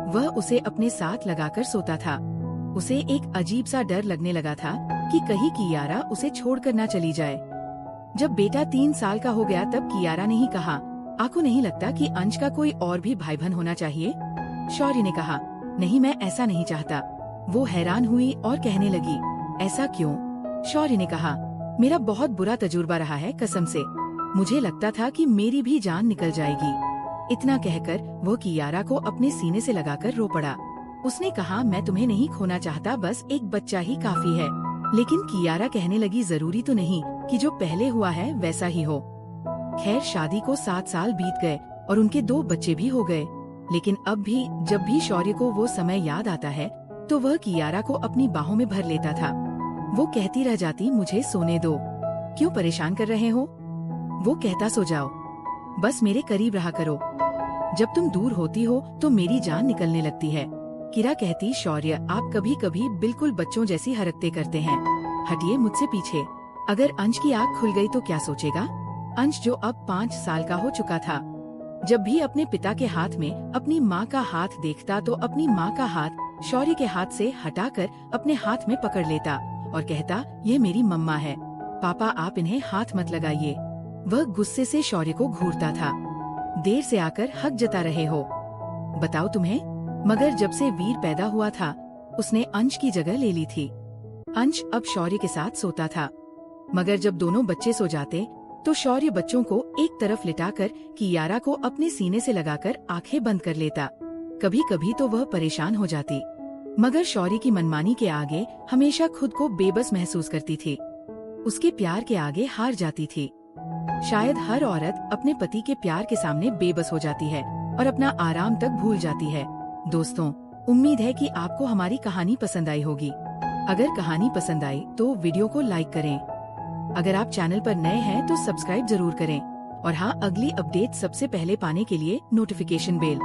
वह उसे अपने साथ लगाकर सोता था। उसे एक अजीब सा डर लगने लगा था कि कहीं कियारा उसे छोड़कर ना चली जाए। जब बेटा 3 साल का हो गया, तब कियारा ने ही कहा, आपको नहीं लगता कि अंश का कोई और भी भाई बहन होना चाहिए? शौर्य ने कहा, नहीं, मैं ऐसा नहीं चाहता। वो हैरान हुई और कहने लगी, ऐसा क्यों? शौर्य ने कहा, मेरा बहुत बुरा तजुर्बा रहा है, कसम से। मुझे लगता था कि मेरी भी जान निकल जाएगी। इतना कहकर वो कियारा को अपने सीने से लगाकर रो पड़ा। उसने कहा, मैं तुम्हें नहीं खोना चाहता, बस एक बच्चा ही काफी है। लेकिन कियारा कहने लगी, जरूरी तो नहीं कि जो पहले हुआ है वैसा ही हो। खैर, शादी को 7 साल बीत गए और उनके 2 बच्चे भी हो गए। लेकिन अब भी जब भी शौर्य को वो समय याद आता है, तो वह कियारा को अपनी बाहों में भर लेता था। वो कहती रह जाती, मुझे सोने दो, क्यों परेशान कर रहे हो? वो कहता, सो जाओ, बस मेरे करीब रहा करो। जब तुम दूर होती हो तो मेरी जान निकलने लगती है। किरा कहती, शौर्य, आप कभी कभी बिल्कुल बच्चों जैसी हरकतें करते हैं। हटिए मुझसे पीछे। अगर अंश की आँख खुल गई तो क्या सोचेगा? अंश, जो अब 5 साल का हो चुका था, जब भी अपने पिता के हाथ में अपनी माँ का हाथ देखता तो अपनी माँ का हाथ शौर्य के हाथ से हटाकर अपने हाथ में पकड़ लेता और कहता, ये मेरी मम्मा है, पापा आप इन्हें हाथ मत लगाइए। वह गुस्से से शौर्य को घूरता था, देर से आकर हक जता रहे हो, बताओ तुम्हें? मगर जब से वीर पैदा हुआ था, उसने अंश की जगह ले ली थी। अंश अब शौर्य के साथ सोता था, मगर जब दोनों बच्चे सो जाते तो शौर्य बच्चों को एक तरफ लिटाकर कियारा को अपने सीने से लगाकर आंखें बंद कर लेता। कभी कभी तो वह परेशान हो जाती, मगर शौर्य की मनमानी के आगे हमेशा खुद को बेबस महसूस करती थी। उसके प्यार के आगे हार जाती थी। शायद हर औरत अपने पति के प्यार के सामने बेबस हो जाती है और अपना आराम तक भूल जाती है। दोस्तों, उम्मीद है कि आपको हमारी कहानी पसंद आई होगी। अगर कहानी पसंद आई तो वीडियो को लाइक करें। अगर आप चैनल पर नए हैं तो सब्सक्राइब जरूर करें। और हाँ, अगली अपडेट सबसे पहले पाने के लिए नोटिफिकेशन बेल